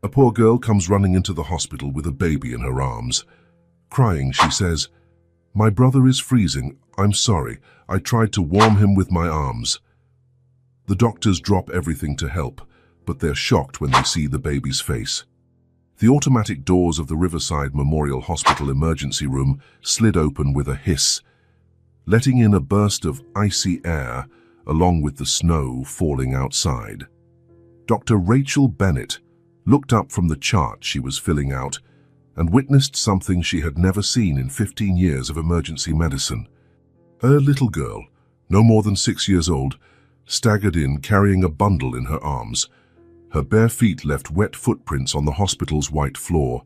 A poor girl comes running into the hospital with a baby in her arms. Crying, she says, "My brother is freezing. I'm sorry. I tried to warm him with my arms." The doctors drop everything to help, but they're shocked when they see the baby's face. The automatic doors of the Riverside Memorial Hospital emergency room slid open with a hiss, letting in a burst of icy air along with the snow falling outside. Dr. Rachel Bennett looked up from the chart she was filling out and witnessed something she had never seen in 15 years of emergency medicine. A little girl, no more than 6 years old, staggered in carrying a bundle in her arms. Her bare feet left wet footprints on the hospital's white floor.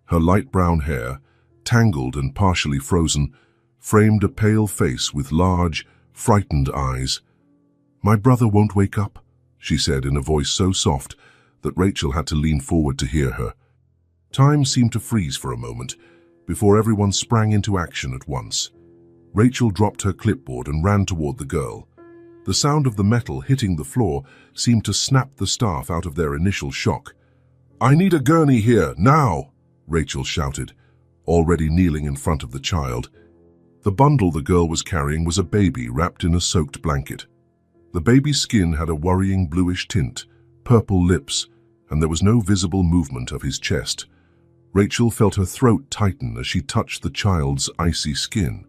Her light brown hair, tangled and partially frozen, framed a pale face with large, frightened eyes. "My brother won't wake up," she said in a voice so soft that Rachel had to lean forward to hear her. Time seemed to freeze for a moment before everyone sprang into action at once. Rachel dropped her clipboard and ran toward the girl. The sound of the metal hitting the floor seemed to snap the staff out of their initial shock. "I need a gurney here, now!" Rachel shouted, already kneeling in front of the child. The bundle the girl was carrying was a baby wrapped in a soaked blanket. The baby's skin had a worrying bluish tint, purple lips, and there was no visible movement of his chest. Rachel felt her throat tighten as she touched the child's icy skin.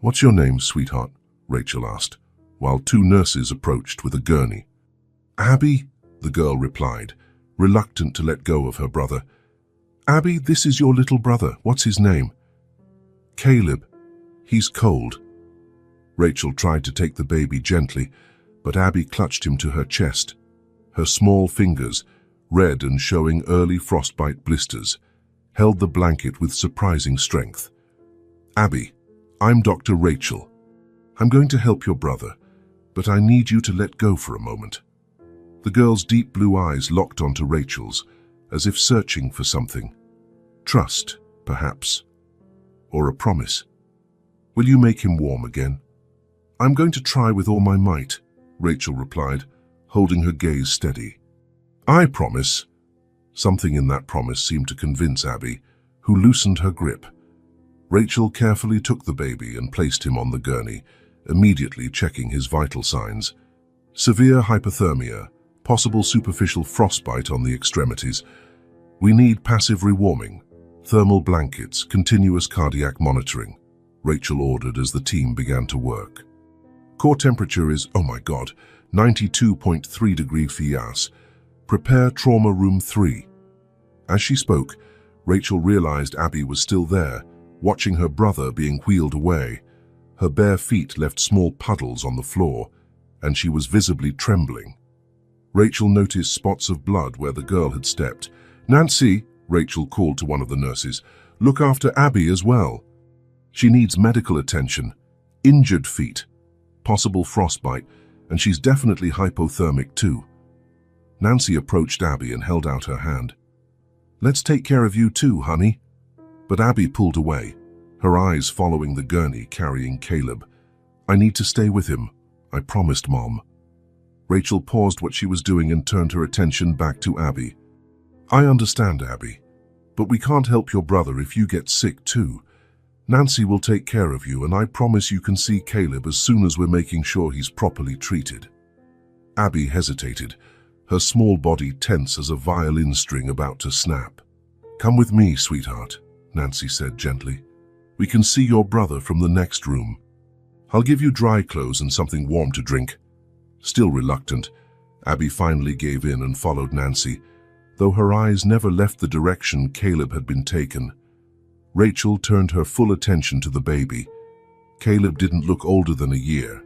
"What's your name, sweetheart?" Rachel asked, while 2 nurses approached with a gurney. "Abby," the girl replied, reluctant to let go of her brother. "Abby, this is your little brother. What's his name?" "Caleb. He's cold." Rachel tried to take the baby gently, but Abby clutched him to her chest. Her small fingers, red and showing early frostbite blisters, held the blanket with surprising strength. "Abby, I'm Dr. Rachel. I'm going to help your brother, but I need you to let go for a moment." The girl's deep blue eyes locked onto Rachel's, as if searching for something. Trust, perhaps, or a promise. "Will you make him warm again?" "I'm going to try with all my might," Rachel replied, holding her gaze steady. "I promise." Something in that promise seemed to convince Abby, who loosened her grip. Rachel carefully took the baby and placed him on the gurney, immediately checking his vital signs. Severe hypothermia, possible superficial frostbite on the extremities. "We need passive rewarming, thermal blankets, continuous cardiac monitoring," Rachel ordered as the team began to work. "Core temperature is, oh my God, 92.3 degrees Celsius. Prepare trauma room 3. As she spoke, Rachel realized Abby was still there, watching her brother being wheeled away. Her bare feet left small puddles on the floor, and she was visibly trembling. Rachel noticed spots of blood where the girl had stepped. "Nancy," Rachel called to one of the nurses, "look after Abby as well. She needs medical attention. Injured feet, possible frostbite, and she's definitely hypothermic too." Nancy approached Abby and held out her hand. "Let's take care of you too, honey." But Abby pulled away, her eyes following the gurney carrying Caleb. "I need to stay with him. I promised, Mom." Rachel paused what she was doing and turned her attention back to Abby. "I understand, Abby, but we can't help your brother if you get sick too. Nancy will take care of you, and I promise you can see Caleb as soon as we're making sure he's properly treated." Abby hesitated, her small body tense as a violin string about to snap. "Come with me, sweetheart," Nancy said gently. "We can see your brother from the next room. I'll give you dry clothes and something warm to drink." Still reluctant, Abby finally gave in and followed Nancy, though her eyes never left the direction Caleb had been taken. Rachel turned her full attention to the baby. Caleb didn't look older than a year.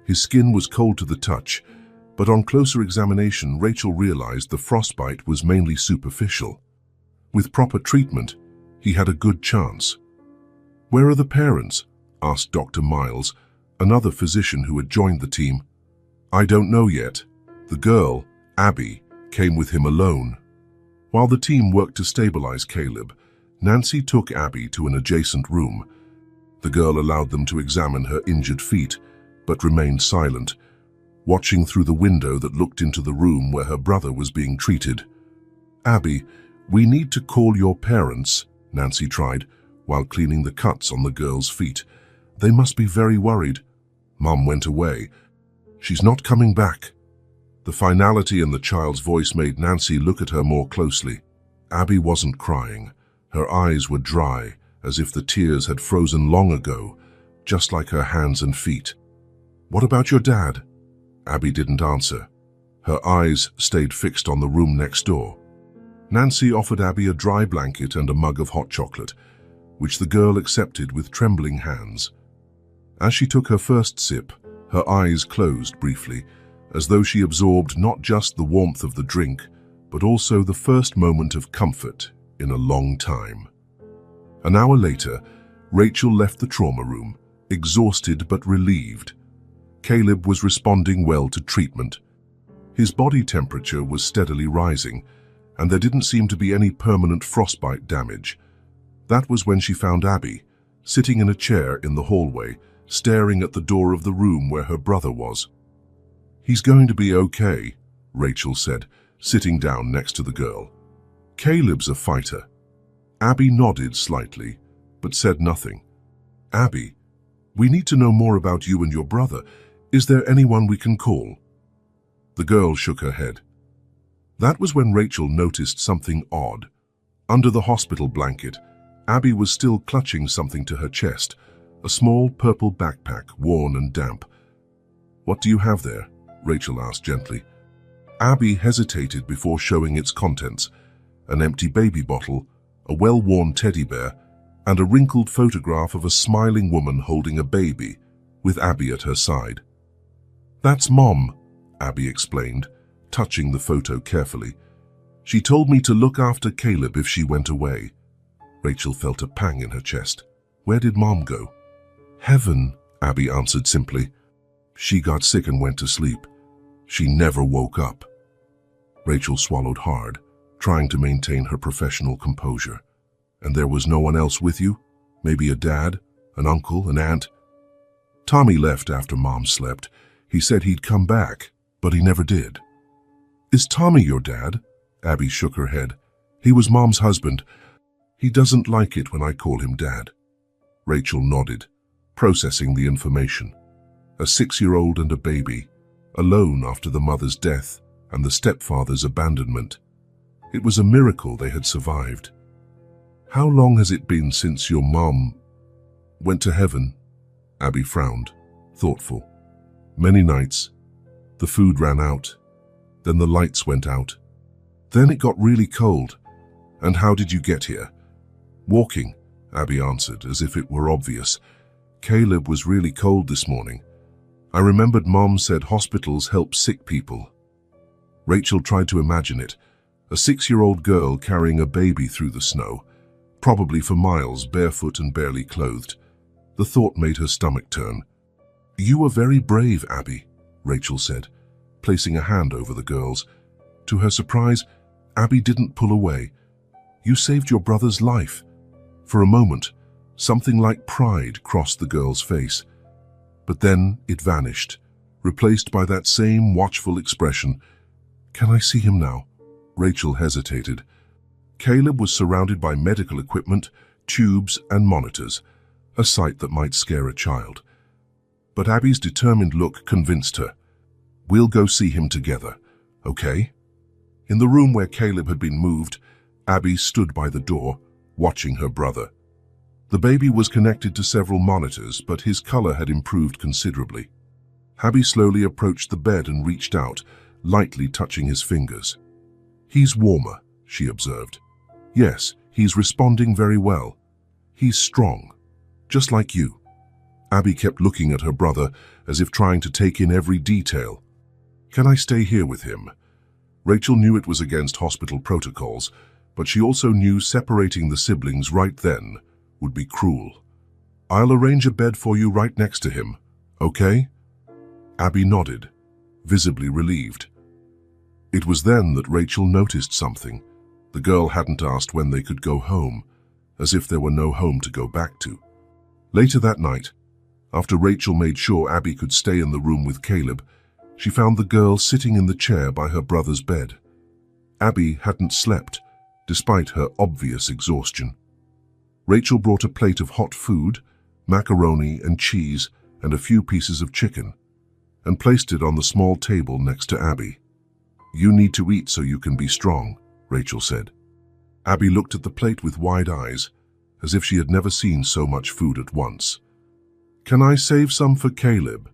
His skin was cold to the touch, but on closer examination, Rachel realized the frostbite was mainly superficial. With proper treatment, he had a good chance. "Where are the parents?" asked Dr. Miles, another physician who had joined the team. "I don't know yet. The girl, Abby, came with him alone." While the team worked to stabilize Caleb, Nancy took Abby to an adjacent room. The girl allowed them to examine her injured feet, but remained silent, watching through the window that looked into the room where her brother was being treated. "Abby, we need to call your parents," Nancy tried, while cleaning the cuts on the girl's feet. "They must be very worried." Mom went away. "She's not coming back." The finality in the child's voice made Nancy look at her more closely. Abby wasn't crying. Her eyes were dry, as if the tears had frozen long ago, just like her hands and feet. "What about your dad?" Abby didn't answer. Her eyes stayed fixed on the room next door. Nancy offered Abby a dry blanket and a mug of hot chocolate, which the girl accepted with trembling hands. As she took her first sip, her eyes closed briefly, as though she absorbed not just the warmth of the drink, but also the first moment of comfort in a long time. An hour later, Rachel left the trauma room, exhausted but relieved. Caleb was responding well to treatment. His body temperature was steadily rising, and there didn't seem to be any permanent frostbite damage. That was when she found Abby, sitting in a chair in the hallway, staring at the door of the room where her brother was. "He's going to be okay," Rachel said, sitting down next to the girl. "Caleb's a fighter." Abby nodded slightly, but said nothing. "Abby, we need to know more about you and your brother. Is there anyone we can call?" The girl shook her head. That was when Rachel noticed something odd. Under the hospital blanket, Abby was still clutching something to her chest, a small purple backpack, worn and damp. "What do you have there?" Rachel asked gently. Abby hesitated before showing its contents: an empty baby bottle, a well-worn teddy bear, and a wrinkled photograph of a smiling woman holding a baby, with Abby at her side. "That's Mom," Abby explained, touching the photo carefully. "She told me to look after Caleb if she went away." Rachel felt a pang in her chest. Where did Mom go? "Heaven," Abby answered simply. "She got sick and went to sleep. She never woke up." Rachel swallowed hard, trying to maintain her professional composure. "And there was no one else with you? Maybe a dad, an uncle, an aunt?" "Tommy left after Mom slept. He said he'd come back, but he never did." "Is Tommy your dad?" Abby shook her head. "He was Mom's husband. He doesn't like it when I call him Dad." Rachel nodded, processing the information. A 6-year-old and a baby, alone after the mother's death and the stepfather's abandonment. It was a miracle they had survived. "How long has it been since your mom went to heaven?" Abby frowned, thoughtful. "Many nights. The food ran out. Then the lights went out. Then it got really cold. And how did you get here?" "Walking," Abby answered, as if it were obvious. "Caleb was really cold this morning. I remembered Mom said hospitals help sick people." Rachel tried to imagine it. A 6-year-old girl carrying a baby through the snow, probably for miles, barefoot and barely clothed. The thought made her stomach turn. "You were very brave, Abby," Rachel said, placing a hand over the girl's. To her surprise, Abby didn't pull away. "You saved your brother's life." For a moment, something like pride crossed the girl's face. But then it vanished, replaced by that same watchful expression. "Can I see him now?" Rachel hesitated. Caleb was surrounded by medical equipment, tubes and monitors, a sight that might scare a child. But Abby's determined look convinced her. "We'll go see him together, okay?" In the room where Caleb had been moved, Abby stood by the door, watching her brother. The baby was connected to several monitors, but his color had improved considerably. Abby slowly approached the bed and reached out, lightly touching his fingers. "He's warmer," she observed. "Yes, he's responding very well. He's strong, just like you." Abby kept looking at her brother as if trying to take in every detail. "Can I stay here with him?" Rachel knew it was against hospital protocols, but she also knew separating the siblings right then would be cruel. "I'll arrange a bed for you right next to him, okay?" Abby nodded, visibly relieved. It was then that Rachel noticed something. The girl hadn't asked when they could go home, as if there were no home to go back to. Later that night, after Rachel made sure Abby could stay in the room with Caleb, she found the girl sitting in the chair by her brother's bed. Abby hadn't slept, despite her obvious exhaustion. Rachel brought a plate of hot food, macaroni and cheese, and a few pieces of chicken, and placed it on the small table next to Abby. "You need to eat so you can be strong," Rachel said. Abby looked at the plate with wide eyes, as if she had never seen so much food at once. "Can I save some for Caleb?"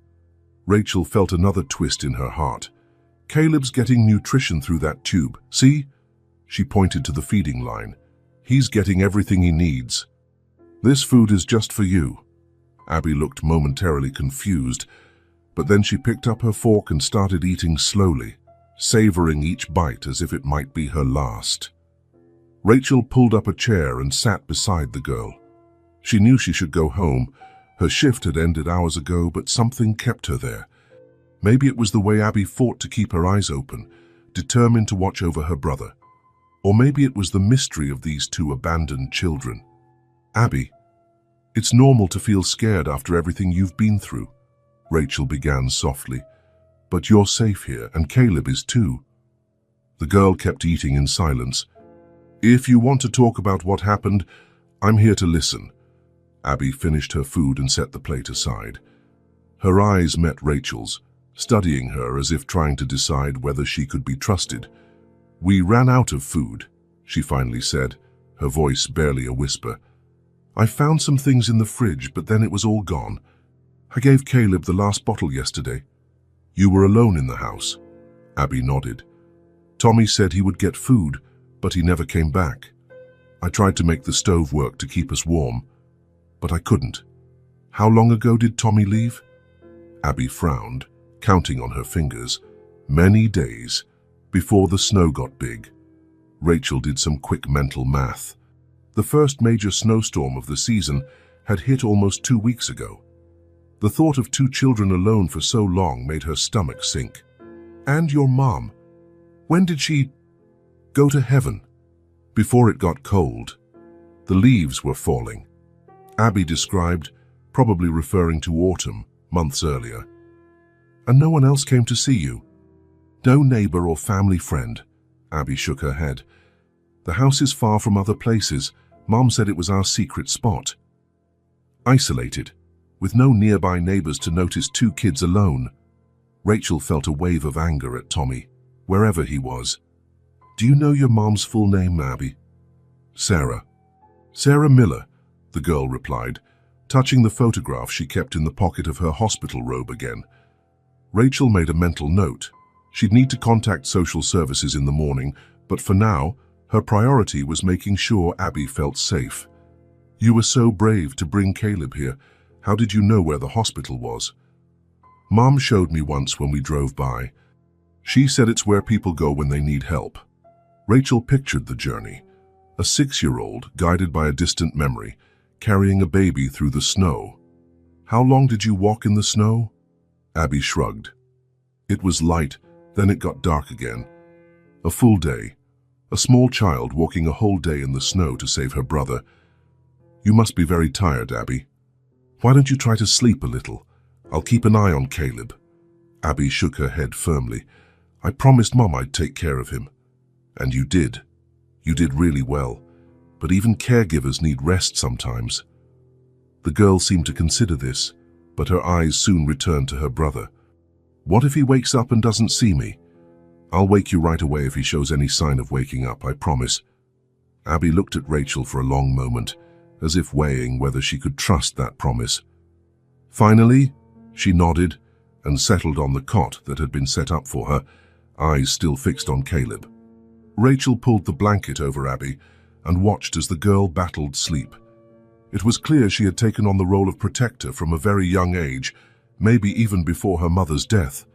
Rachel felt another twist in her heart. "Caleb's getting nutrition through that tube. See?" She pointed to the feeding line. "He's getting everything he needs. This food is just for you." Abby looked momentarily confused, but then she picked up her fork and started eating slowly, savoring each bite as if it might be her last. Rachel pulled up a chair and sat beside the girl. She knew she should go home. Her shift had ended hours ago, but something kept her there. Maybe it was the way Abby fought to keep her eyes open, determined to watch over her brother. Or maybe it was the mystery of these two abandoned children. "Abby, it's normal to feel scared after everything you've been through," Rachel began softly. "But you're safe here, and Caleb is too." The girl kept eating in silence. "If you want to talk about what happened, I'm here to listen." Abby finished her food and set the plate aside. Her eyes met Rachel's, studying her as if trying to decide whether she could be trusted. "We ran out of food," she finally said, her voice barely a whisper. "I found some things in the fridge, but then it was all gone. I gave Caleb the last bottle yesterday." "You were alone in the house?" Abby nodded. "Tommy said he would get food, but he never came back. I tried to make the stove work to keep us warm, but I couldn't." "How long ago did Tommy leave?" Abby frowned, counting on her fingers. "Many days, before the snow got big." Rachel did some quick mental math. The first major snowstorm of the season had hit almost 2 weeks ago. The thought of 2 children alone for so long made her stomach sink. "And your mom, when did she go to heaven?" "Before it got cold. The leaves were falling," Abby described, probably referring to autumn, months earlier. "And no one else came to see you?" "No neighbor or family friend," Abby shook her head. "The house is far from other places. Mom said it was our secret spot." Isolated, with no nearby neighbors to notice 2 kids alone. Rachel felt a wave of anger at Tommy, wherever he was. "Do you know your mom's full name, Abby?" "Sarah." "Sarah Miller," the girl replied, touching the photograph she kept in the pocket of her hospital robe again. Rachel made a mental note. She'd need to contact social services in the morning, but for now, her priority was making sure Abby felt safe. "You were so brave to bring Caleb here. How did you know where the hospital was?" "Mom showed me once when we drove by. She said it's where people go when they need help." Rachel pictured the journey. A 6-year-old guided by a distant memory, carrying a baby through the snow. "How long did you walk in the snow?" Abby shrugged. "It was light, then it got dark again. A full day. A small child walking a whole day in the snow to save her brother. You must be very tired, Abby. Why don't you try to sleep a little? I'll keep an eye on Caleb." Abby shook her head firmly. "I promised Mom I'd take care of him. And you did. You did really well. But even caregivers need rest sometimes." The girl seemed to consider this, but her eyes soon returned to her brother. "What if he wakes up and doesn't see me?" "I'll wake you right away if he shows any sign of waking up, I promise." Abby looked at Rachel for a long moment, as if weighing whether she could trust that promise. Finally, she nodded and settled on the cot that had been set up for her, eyes still fixed on Caleb. Rachel pulled the blanket over Abby and watched as the girl battled sleep. It was clear she had taken on the role of protector from a very young age, maybe even before her mother's death.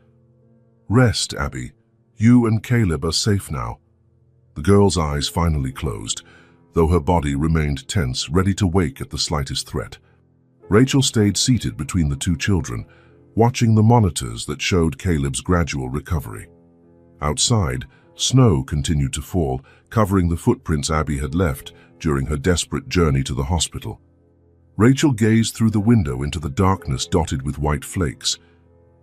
"Rest, Abby. You and Caleb are safe now." The girl's eyes finally closed, though her body remained tense, ready to wake at the slightest threat. Rachel stayed seated between the 2 children, watching the monitors that showed Caleb's gradual recovery. Outside, snow continued to fall, covering the footprints Abby had left during her desperate journey to the hospital. Rachel gazed through the window into the darkness dotted with white flakes,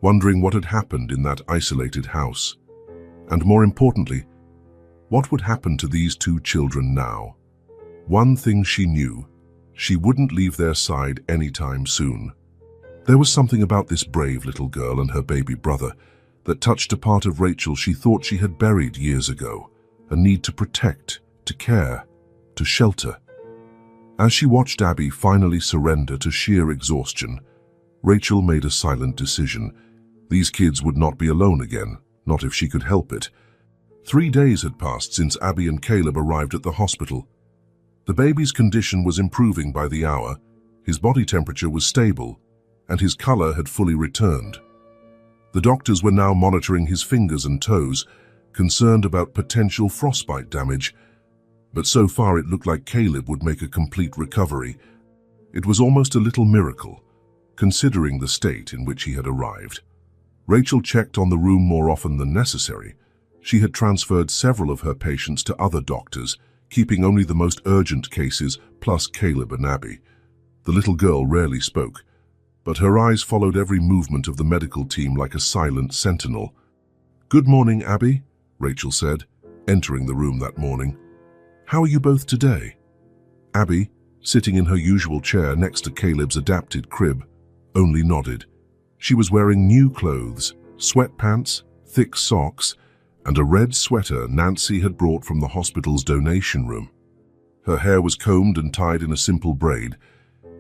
wondering what had happened in that isolated house. And more importantly, What would happen to these two children now? One thing she knew, she wouldn't leave their side anytime soon. There was something about this brave little girl and her baby brother that touched a part of Rachel she thought she had buried years ago, a need to protect, to care, to shelter. As she watched Abby finally surrender to sheer exhaustion, Rachel made a silent decision. These kids would not be alone again, not if she could help it. 3 days had passed since Abby and Caleb arrived at the hospital. The baby's condition was improving by the hour, his body temperature was stable, and his color had fully returned. The doctors were now monitoring his fingers and toes, concerned about potential frostbite damage, but so far it looked like Caleb would make a complete recovery. It was almost a little miracle, considering the state in which he had arrived. Rachel checked on the room more often than necessary. She had transferred several of her patients to other doctors, keeping only the most urgent cases, plus Caleb and Abby. The little girl rarely spoke, but her eyes followed every movement of the medical team like a silent sentinel. "Good morning, Abby," Rachel said, entering the room that morning. "How are you both today?" Abby, sitting in her usual chair next to Caleb's adapted crib, only nodded. She was wearing new clothes, sweatpants, thick socks, and a red sweater Nancy had brought from the hospital's donation room. Her hair was combed and tied in a simple braid,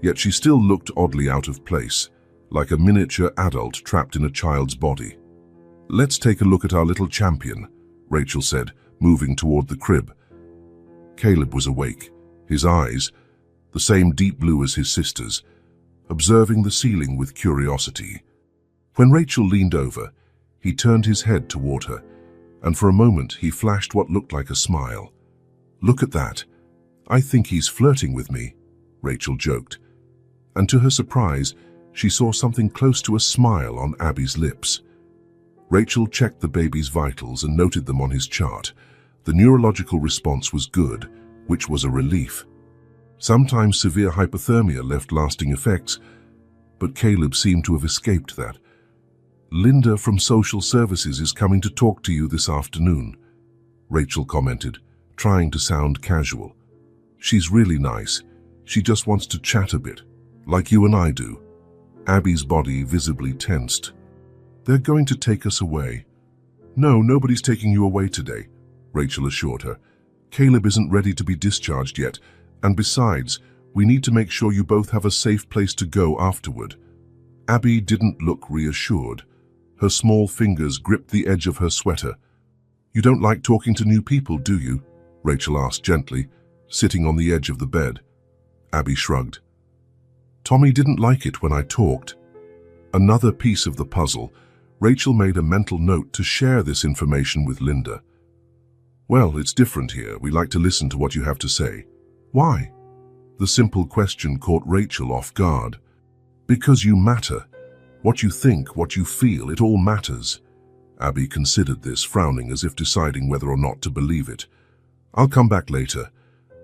yet she still looked oddly out of place, like a miniature adult trapped in a child's body. "Let's take a look at our little champion," Rachel said, moving toward the crib. Caleb was awake, his eyes, the same deep blue as his sister's, observing the ceiling with curiosity. When Rachel leaned over, he turned his head toward her, and for a moment he flashed what looked like a smile. "Look at that. I think he's flirting with me," Rachel joked. And to her surprise, she saw something close to a smile on Abby's lips. Rachel checked the baby's vitals and noted them on his chart. The neurological response was good, which was a relief. Sometimes severe hypothermia left lasting effects, but Caleb seemed to have escaped that. "Linda from Social Services is coming to talk to you this afternoon," Rachel commented, trying to sound casual. "She's really nice. She just wants to chat a bit, like you and I do." Abby's body visibly tensed. "They're going to take us away." "No, nobody's taking you away today," Rachel assured her. "Caleb isn't ready to be discharged yet, and besides, we need to make sure you both have a safe place to go afterward." Abby didn't look reassured. Her small fingers gripped the edge of her sweater. "You don't like talking to new people, do you?" Rachel asked gently, sitting on the edge of the bed. Abby shrugged. "Tommy didn't like it when I talked." Another piece of the puzzle, Rachel made a mental note to share this information with Linda. "Well, it's different here. We like to listen to what you have to say." "Why?" The simple question caught Rachel off guard. "Because you matter. What you think, what you feel, it all matters." Abby considered this, frowning as if deciding whether or not to believe it. "I'll come back later.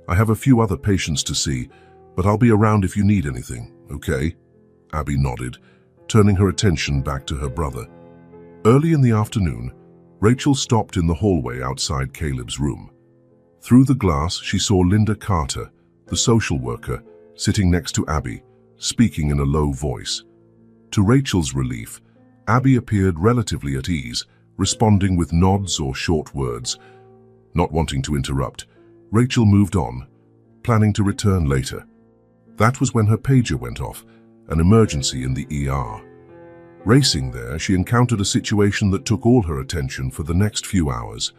I have a few other patients to see, but I'll be around if you need anything, okay?" Abby nodded, turning her attention back to her brother. Early in the afternoon, Rachel stopped in the hallway outside Caleb's room. Through the glass, she saw Linda Carter, the social worker, sitting next to Abby, speaking in a low voice. To Rachel's relief, Abby appeared relatively at ease, responding with nods or short words. Not wanting to interrupt, Rachel moved on, planning to return later. That was when her pager went off, an emergency in the ER. Racing there, she encountered a situation that took all her attention for the next few hours.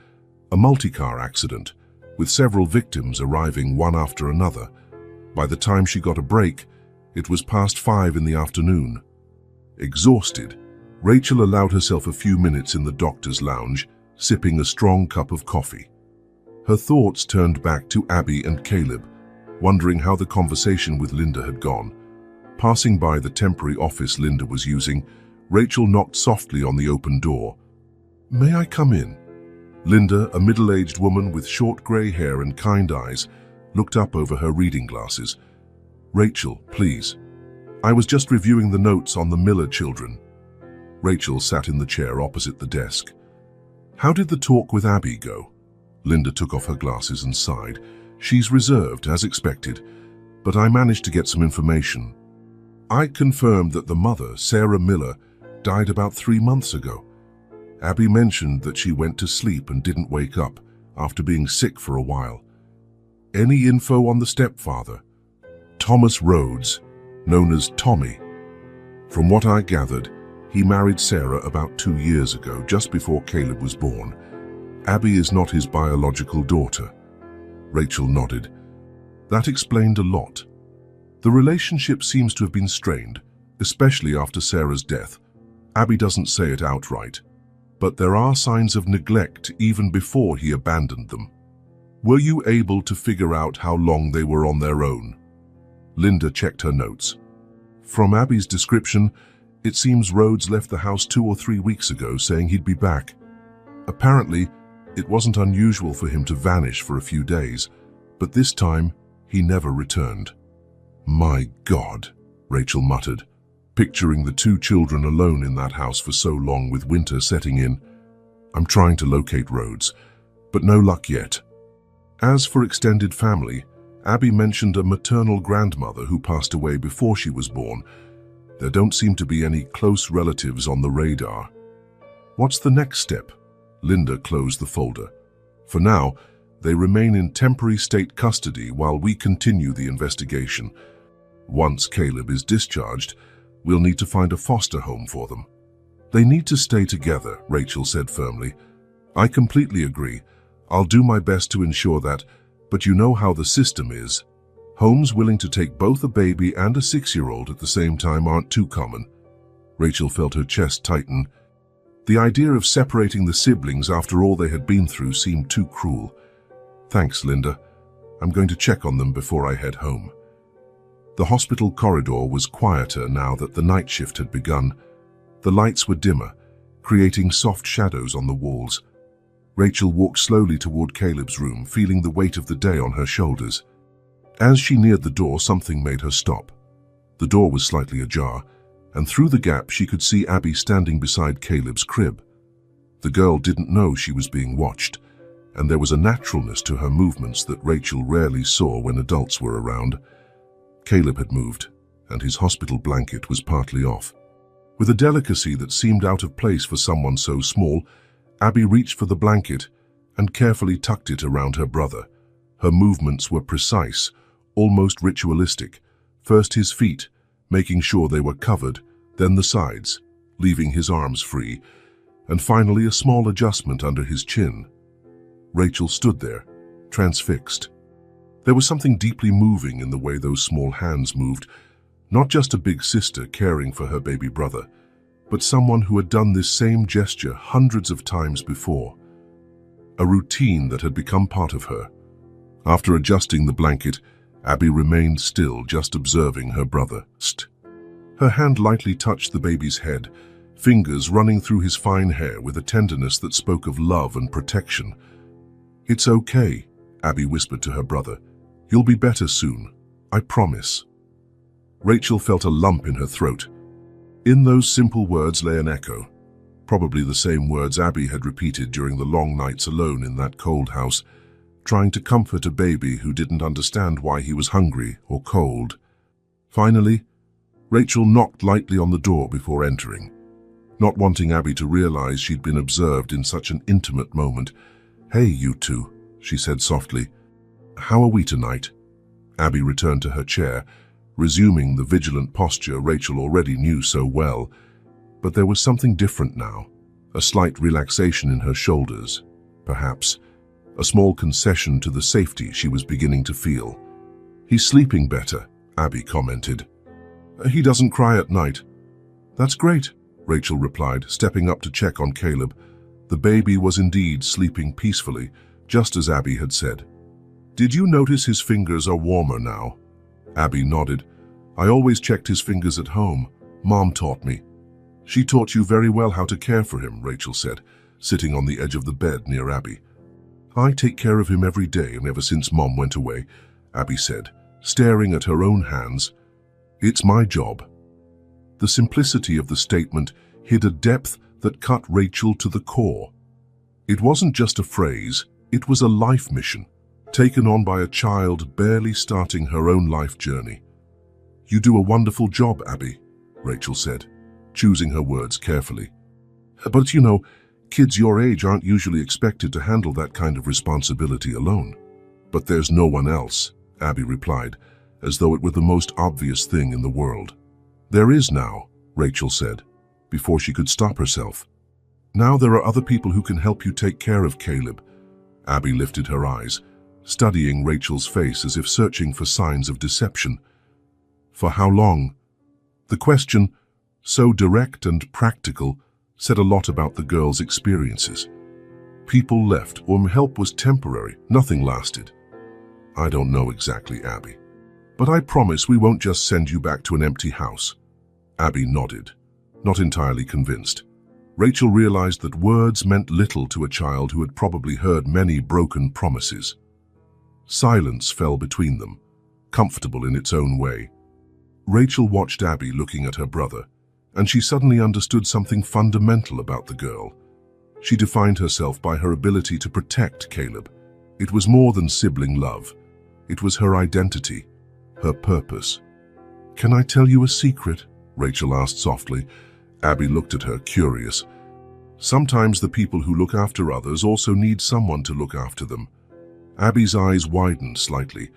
A multi-car accident, with several victims arriving one after another. By the time she got a break, it was past 5 in the afternoon. Exhausted, Rachel allowed herself a few minutes in the doctor's lounge, sipping a strong cup of coffee. Her thoughts turned back to Abby and Caleb, wondering how the conversation with Linda had gone. Passing by the temporary office Linda was using, Rachel knocked softly on the open door. "May I come in?" Linda, a middle-aged woman with short gray hair and kind eyes, looked up over her reading glasses. "Rachel, please. I was just reviewing the notes on the Miller children." Rachel sat in the chair opposite the desk. "How did the talk with Abby go?" Linda took off her glasses and sighed. She's reserved, as expected, but I managed to get some information. I confirmed that the mother, Sarah Miller, died about 3 months ago. Abby mentioned that she went to sleep and didn't wake up after being sick for a while. Any info on the stepfather? Thomas Rhodes, known as Tommy. From what I gathered, he married Sarah about 2 years ago, just before Caleb was born. Abby is not his biological daughter. Rachel nodded. That explained a lot. The relationship seems to have been strained, especially after Sarah's death. Abby doesn't say it outright, but there are signs of neglect even before he abandoned them. Were you able to figure out how long they were on their own? Linda checked her notes. From Abby's description, it seems Rhodes left the house 2 or 3 weeks ago, saying he'd be back. Apparently, it wasn't unusual for him to vanish for a few days, but this time, he never returned. My God, Rachel muttered, picturing the 2 children alone in that house for so long with winter setting in. I'm trying to locate Rhodes, but no luck yet. As for extended family, Abby mentioned a maternal grandmother who passed away before she was born. There don't seem to be any close relatives on the radar. What's the next step? Linda closed the folder. For now, they remain in temporary state custody while we continue the investigation. Once Caleb is discharged, we'll need to find a foster home for them. They need to stay together, Rachel said firmly. I completely agree. I'll do my best to ensure that, but you know how the system is. Homes willing to take both a baby and a 6-year-old at the same time aren't too common. Rachel felt her chest tighten. The idea of separating the siblings after all they had been through seemed too cruel. Thanks, Linda. I'm going to check on them before I head home. The hospital corridor was quieter now that the night shift had begun. The lights were dimmer, creating soft shadows on the walls. Rachel walked slowly toward Caleb's room, feeling the weight of the day on her shoulders. As she neared the door, something made her stop. The door was slightly ajar, and through the gap she could see Abby standing beside Caleb's crib. The girl didn't know she was being watched, and there was a naturalness to her movements that Rachel rarely saw when adults were around. Caleb had moved, and his hospital blanket was partly off. With a delicacy that seemed out of place for someone so small, Abby reached for the blanket and carefully tucked it around her brother. Her movements were precise, almost ritualistic. First his feet, making sure they were covered, then the sides, leaving his arms free, and finally a small adjustment under his chin. Rachel stood there, transfixed. There was something deeply moving in the way those small hands moved, not just a big sister caring for her baby brother, but someone who had done this same gesture hundreds of times before. A routine that had become part of her. After adjusting the blanket, Abby remained still, just observing her brother. Her hand lightly touched the baby's head, fingers running through his fine hair with a tenderness that spoke of love and protection. It's okay, Abby whispered to her brother. You'll be better soon, I promise. Rachel felt a lump in her throat. In those simple words lay an echo, probably the same words Abby had repeated during the long nights alone in that cold house, trying to comfort a baby who didn't understand why he was hungry or cold. Finally, Rachel knocked lightly on the door before entering, not wanting Abby to realize she'd been observed in such an intimate moment. Hey, you two, she said softly. How are we tonight? Abby returned to her chair, resuming the vigilant posture Rachel already knew so well. But there was something different now, a slight relaxation in her shoulders, perhaps, a small concession to the safety she was beginning to feel. He's sleeping better, Abby commented. He doesn't cry at night. That's great, Rachel replied, stepping up to check on Caleb. The baby was indeed sleeping peacefully, just as Abby had said. Did you notice his fingers are warmer now? Abby nodded. I always checked his fingers at home. Mom taught me. She taught you very well how to care for him, Rachel said, sitting on the edge of the bed near Abby. I take care of him every day and ever since Mom went away, Abby said, staring at her own hands. It's my job. The simplicity of the statement hid a depth that cut Rachel to the core. It wasn't just a phrase, It was a life mission, taken on by a child barely starting her own life journey. "You do a wonderful job, Abby," Rachel said, choosing her words carefully. "But kids your age aren't usually expected to handle that kind of responsibility alone." "But there's no one else," Abby replied, as though it were the most obvious thing in the world. "There is now," Rachel said, before she could stop herself. "Now there are other people who can help you take care of Caleb." Abby lifted her eyes, studying Rachel's face as if searching for signs of deception. "For how long?" The question, so direct and practical, said a lot about the girl's experiences. People left, or help was temporary, nothing lasted. "I don't know exactly, Abby. But I promise we won't just send you back to an empty house." Abby nodded, not entirely convinced. Rachel realized that words meant little to a child who had probably heard many broken promises. Silence fell between them, comfortable in its own way. Rachel watched Abby looking at her brother, and she suddenly understood something fundamental about the girl. She defined herself by her ability to protect Caleb. It was more than sibling love. It was her identity, her purpose. "Can I tell you a secret?" Rachel asked softly. Abby looked at her, curious. Sometimes the people who look after others also need someone to look after them. Abby's eyes widened slightly,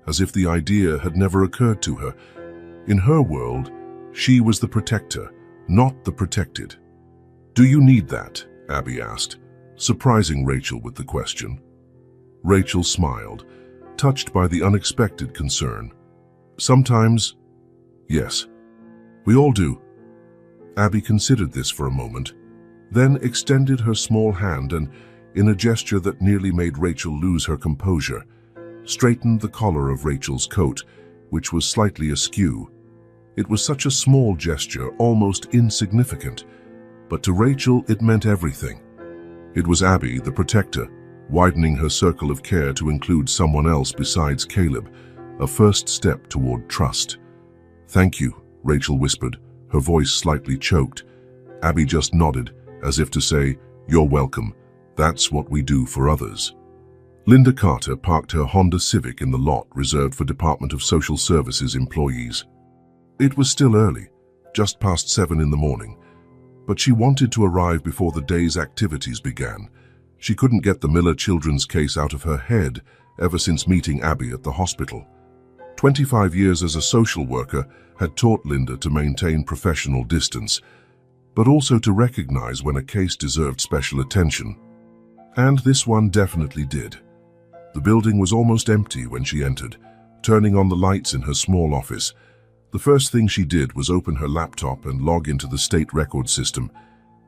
as if the idea had never occurred to her. In her world, she was the protector, not the protected. "Do you need that?" Abby asked, surprising Rachel with the question. Rachel smiled, touched by the unexpected concern. "Sometimes, yes. We all do." Abby considered this for a moment, then extended her small hand and, in a gesture that nearly made Rachel lose her composure, straightened the collar of Rachel's coat, which was slightly askew. It was such a small gesture, almost insignificant, but to Rachel it meant everything. It was Abby, the protector, widening her circle of care to include someone else besides Caleb, a first step toward trust. "Thank you," Rachel whispered, her voice slightly choked. Abby just nodded, as if to say, "You're welcome. That's what we do for others." Linda Carter parked her Honda Civic in the lot reserved for Department of Social Services employees. It was still early, just past 7 in the morning, but she wanted to arrive before the day's activities began. She couldn't get the Miller children's case out of her head ever since meeting Abby at the hospital. 25 years as a social worker had taught Linda to maintain professional distance, but also to recognize when a case deserved special attention. And this one definitely did. The building was almost empty when she entered, turning on the lights in her small office. The first thing she did was open her laptop and log into the state record system.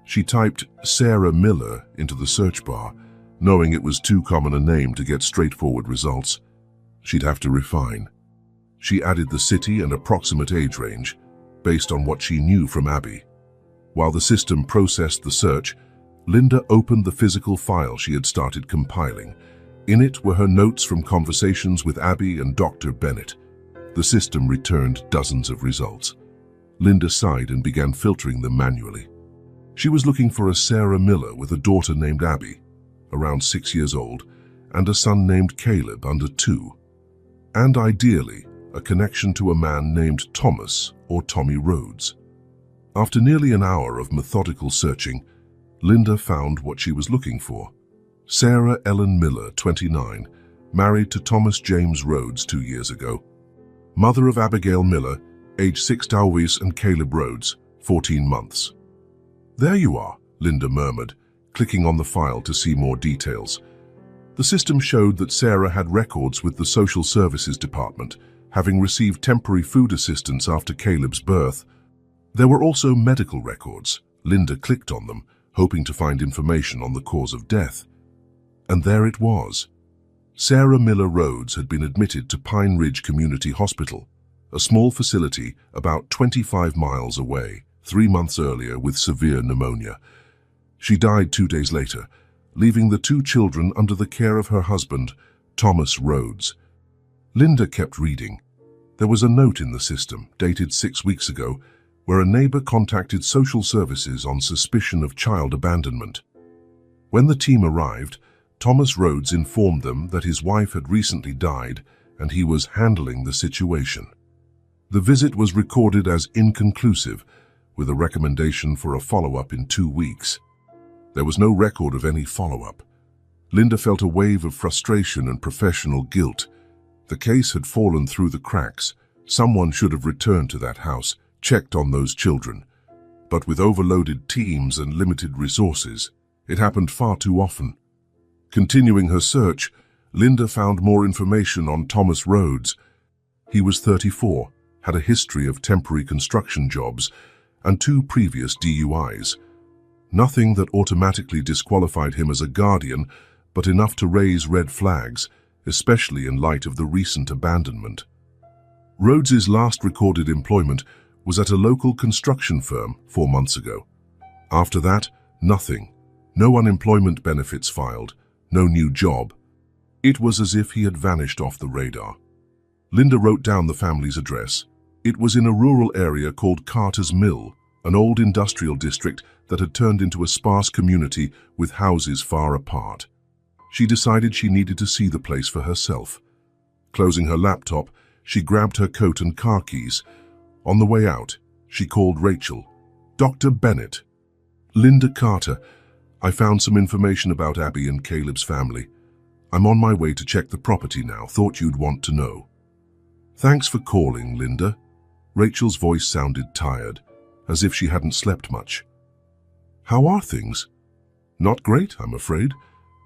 She typed Sarah Miller into the search bar, knowing it was too common a name to get straightforward results. She'd have to refine. She added the city and approximate age range, based on what she knew from Abby. While the system processed the search, Linda opened the physical file she had started compiling. In it were her notes from conversations with Abby and Dr. Bennett. The system returned dozens of results. Linda sighed and began filtering them manually. She was looking for a Sarah Miller with a daughter named Abby, around 6 years old, and a son named Caleb, under 2. And ideally, a connection to a man named Thomas or Tommy Rhodes. After nearly an hour of methodical searching, Linda found what she was looking for. Sarah Ellen Miller, 29, married to Thomas James Rhodes 2 years ago. Mother of Abigail Miller, age 6, Dalvis, and Caleb Rhodes, 14 months. "There you are," Linda murmured, clicking on the file to see more details. The system showed that Sarah had records with the Social Services Department, having received temporary food assistance after Caleb's birth. There were also medical records. Linda clicked on them, hoping to find information on the cause of death. And there it was. Sarah Miller Rhodes had been admitted to Pine Ridge Community Hospital, a small facility about 25 miles away, 3 months earlier with severe pneumonia. She died 2 days later, leaving the 2 children under the care of her husband, Thomas Rhodes. Linda kept reading. There was a note in the system, dated 6 weeks ago, where a neighbor contacted social services on suspicion of child abandonment. When the team arrived, Thomas Rhodes informed them that his wife had recently died and he was handling the situation. The visit was recorded as inconclusive, with a recommendation for a follow-up in 2 weeks. There was no record of any follow-up. Linda felt a wave of frustration and professional guilt. The case had fallen through the cracks. Someone should have returned to that house, checked on those children. But with overloaded teams and limited resources, it happened far too often. Continuing her search, Linda found more information on Thomas Rhodes. He was 34, had a history of temporary construction jobs, and 2 previous DUIs. Nothing that automatically disqualified him as a guardian, but enough to raise red flags, especially in light of the recent abandonment. Rhodes's last recorded employment was at a local construction firm 4 months ago. After that, nothing. No unemployment benefits filed, no new job. It was as if he had vanished off the radar. Linda wrote down the family's address. It was in a rural area called Carter's Mill, an old industrial district that had turned into a sparse community with houses far apart. She decided she needed to see the place for herself. Closing her laptop, she grabbed her coat and car keys. On the way out, she called Rachel. "Dr. Bennett." "Linda Carter, I found some information about Abby and Caleb's family. I'm on my way to check the property now. Thought you'd want to know." "Thanks for calling, Linda." Rachel's voice sounded tired, as if she hadn't slept much. "How are things?" "Not great, I'm afraid.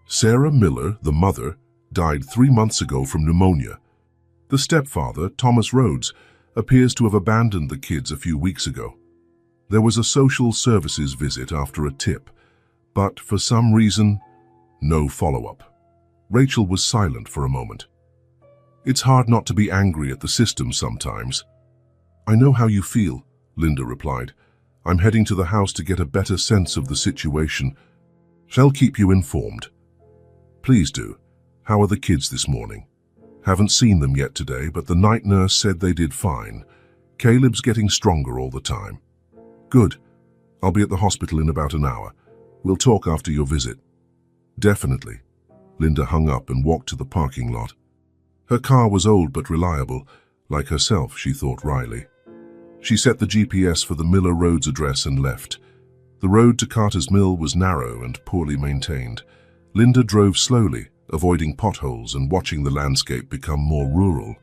Sarah Miller, the mother, died 3 months ago from pneumonia. The stepfather, Thomas Rhodes, appears to have abandoned the kids a few weeks ago. There was a social services visit after a tip, but for some reason, no follow-up." Rachel was silent for a moment. "It's hard not to be angry at the system sometimes." "I know how you feel," Linda replied. "I'm heading to the house to get a better sense of the situation. Shall keep you informed." "Please do. How are the kids this morning?" "Haven't seen them yet today, but the night nurse said they did fine. Caleb's getting stronger all the time." "Good. I'll be at the hospital in about an hour. We'll talk after your visit." "Definitely." Linda hung up and walked to the parking lot. Her car was old but reliable, like herself, she thought wryly. She set the GPS for the Miller Rhodes address and left. The road to Carter's Mill was narrow and poorly maintained. Linda drove slowly, avoiding potholes and watching the landscape become more rural.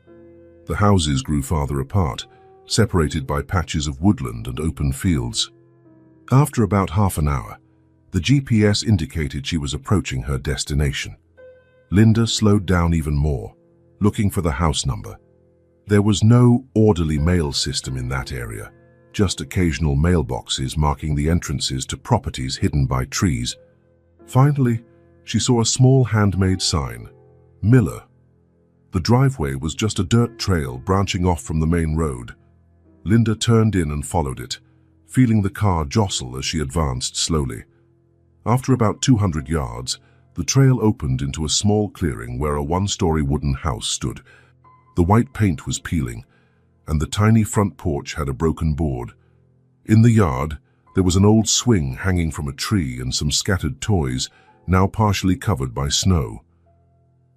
The houses grew farther apart, separated by patches of woodland and open fields. After about half an hour, the GPS indicated she was approaching her destination. Linda slowed down even more, looking for the house number. There was no orderly mail system in that area, just occasional mailboxes marking the entrances to properties hidden by trees. Finally, she saw a small handmade sign, "Miller." The driveway was just a dirt trail branching off from the main road. Linda turned in and followed it, feeling the car jostle as she advanced slowly. After about 200 yards, the trail opened into a small clearing where a one-story wooden house stood. The white paint was peeling, and the tiny front porch had a broken board. In the yard, there was an old swing hanging from a tree and some scattered toys, now partially covered by snow.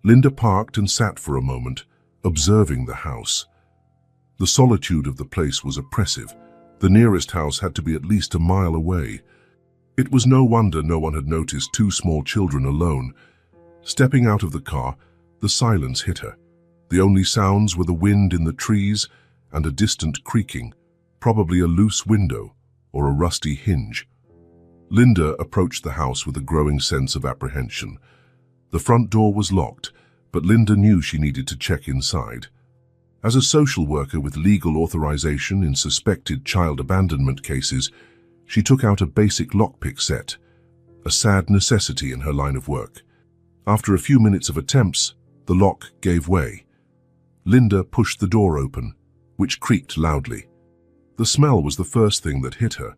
Linda parked and sat for a moment, observing the house. The solitude of the place was oppressive. The nearest house had to be at least a mile away. It was no wonder no one had noticed 2 small children alone. Stepping out of the car, the silence hit her. The only sounds were the wind in the trees and a distant creaking, probably a loose window or a rusty hinge. Linda approached the house with a growing sense of apprehension. The front door was locked, but Linda knew she needed to check inside. As a social worker with legal authorization in suspected child abandonment cases, she took out a basic lockpick set, a sad necessity in her line of work. After a few minutes of attempts, the lock gave way. Linda pushed the door open, which creaked loudly. The smell was the first thing that hit her,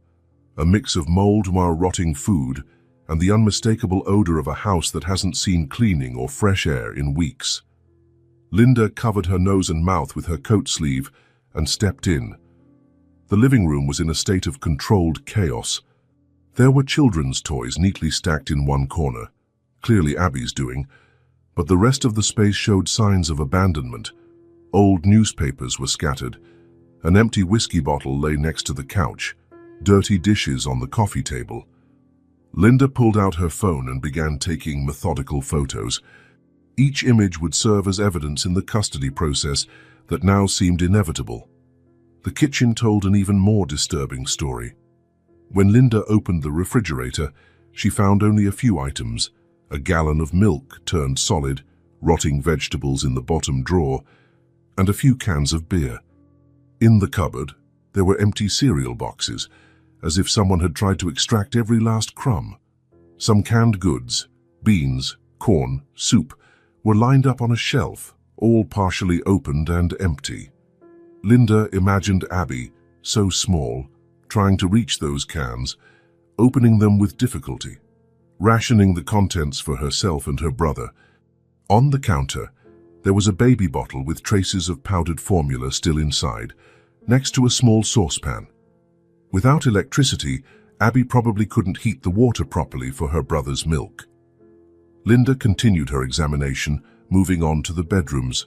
a mix of mold while rotting food and the unmistakable odor of a house that hasn't seen cleaning or fresh air in weeks. Linda covered her nose and mouth with her coat sleeve and stepped in. The living room was in a state of controlled chaos. There were children's toys neatly stacked in one corner, clearly Abby's doing, but the rest of the space showed signs of abandonment. Old newspapers were scattered. An empty whiskey bottle lay next to the couch, dirty dishes on the coffee table. Linda pulled out her phone and began taking methodical photos. Each image would serve as evidence in the custody process that now seemed inevitable. The kitchen told an even more disturbing story. When Linda opened the refrigerator, she found only a few items: a gallon of milk turned solid, rotting vegetables in the bottom drawer, and a few cans of beer. In the cupboard, there were empty cereal boxes, as if someone had tried to extract every last crumb. Some canned goods, beans, corn, soup, were lined up on a shelf, all partially opened and empty. Linda imagined Abby, so small, trying to reach those cans, opening them with difficulty, rationing the contents for herself and her brother. On the counter, there was a baby bottle with traces of powdered formula still inside, next to a small saucepan. Without electricity, Abby probably couldn't heat the water properly for her brother's milk. Linda continued her examination, moving on to the bedrooms.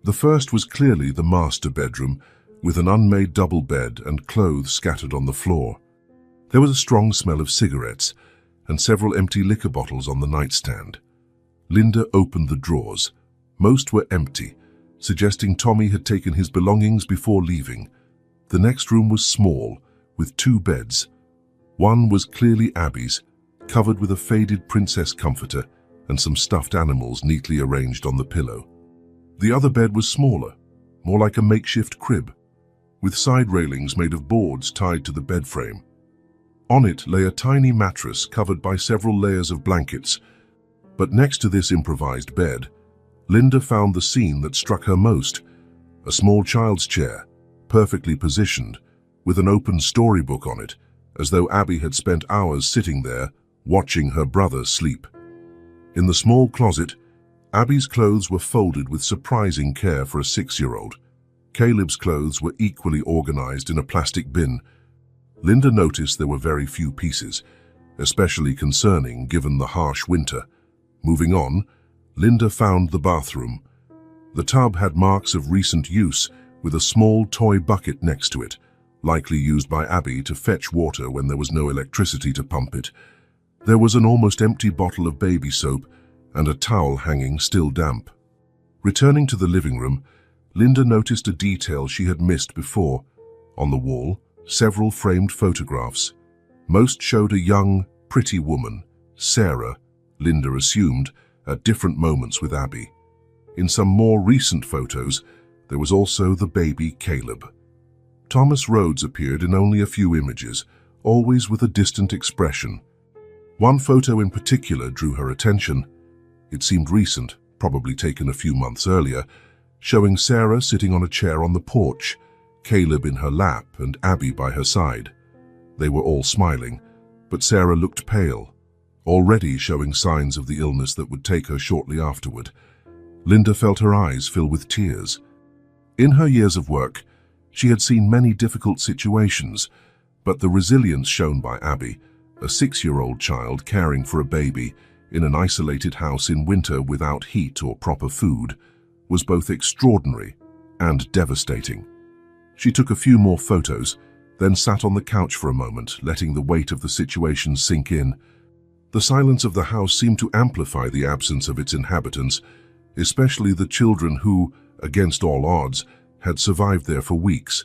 The first was clearly the master bedroom, with an unmade double bed and clothes scattered on the floor. There was a strong smell of cigarettes and several empty liquor bottles on the nightstand. Linda opened the drawers. Most were empty, suggesting Tommy had taken his belongings before leaving. The next room was small, with 2 beds. One was clearly Abby's, covered with a faded princess comforter and some stuffed animals neatly arranged on the pillow. The other bed was smaller, more like a makeshift crib, with side railings made of boards tied to the bed frame. On it lay a tiny mattress covered by several layers of blankets, but next to this improvised bed, Linda found the scene that struck her most: a small child's chair, perfectly positioned, with an open storybook on it, as though Abby had spent hours sitting there, watching her brother sleep. In the small closet, Abby's clothes were folded with surprising care for a 6-year-old. Caleb's clothes were equally organized in a plastic bin. Linda noticed there were very few pieces, especially concerning given the harsh winter. Moving on, Linda found the bathroom. The tub had marks of recent use, with a small toy bucket next to it, likely used by Abby to fetch water when there was no electricity to pump it. There was an almost empty bottle of baby soap and a towel hanging still damp. Returning to the living room, Linda noticed a detail she had missed before. On the wall, several framed photographs. Most showed a young, pretty woman, Sarah, Linda assumed, at different moments with Abby. In some more recent photos, there was also the baby Caleb. Thomas Rhodes appeared in only a few images, always with a distant expression. One photo in particular drew her attention. It seemed recent, probably taken a few months earlier, showing Sarah sitting on a chair on the porch, Caleb in her lap and Abby by her side. They were all smiling, but Sarah looked pale, already showing signs of the illness that would take her shortly afterward. Linda felt her eyes fill with tears. In her years of work, she had seen many difficult situations, but the resilience shown by Abby, a 6-year-old child caring for a baby in an isolated house in winter without heat or proper food, was both extraordinary and devastating. She took a few more photos, then sat on the couch for a moment, letting the weight of the situation sink in. The silence of the house seemed to amplify the absence of its inhabitants, especially the children who, against all odds, had survived there for weeks.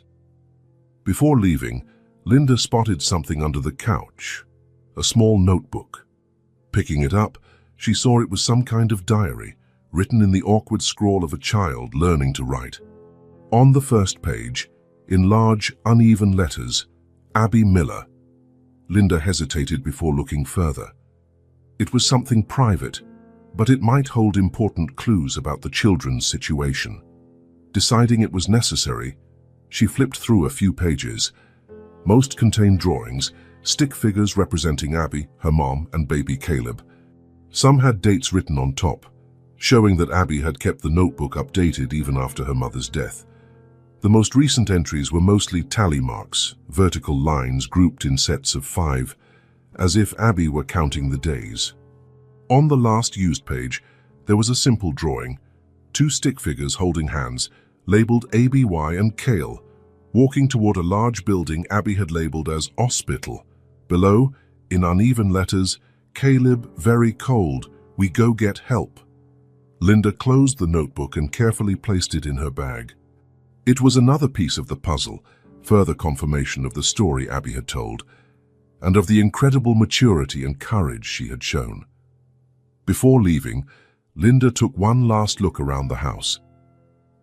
Before leaving, Linda spotted something under the couch, a small notebook. Picking it up, she saw it was some kind of diary, written in the awkward scrawl of a child learning to write. On the first page, in large, uneven letters, Abby Miller. Linda hesitated before looking further. It was something private, but it might hold important clues about the children's situation. Deciding it was necessary, she flipped through a few pages. Most contained drawings, stick figures representing Abby, her mom, and baby Caleb. Some had dates written on top, showing that Abby had kept the notebook updated even after her mother's death. The most recent entries were mostly tally marks, vertical lines grouped in sets of 5, as if Abby were counting the days. On the last used page, there was a simple drawing, two stick figures holding hands, labeled ABY and Kale, walking toward a large building Abby had labeled as Hospital. Below, in uneven letters, Caleb, very cold, we go get help. Linda closed the notebook and carefully placed it in her bag. It was another piece of the puzzle, further confirmation of the story Abby had told, and of the incredible maturity and courage she had shown. Before leaving, Linda took one last look around the house.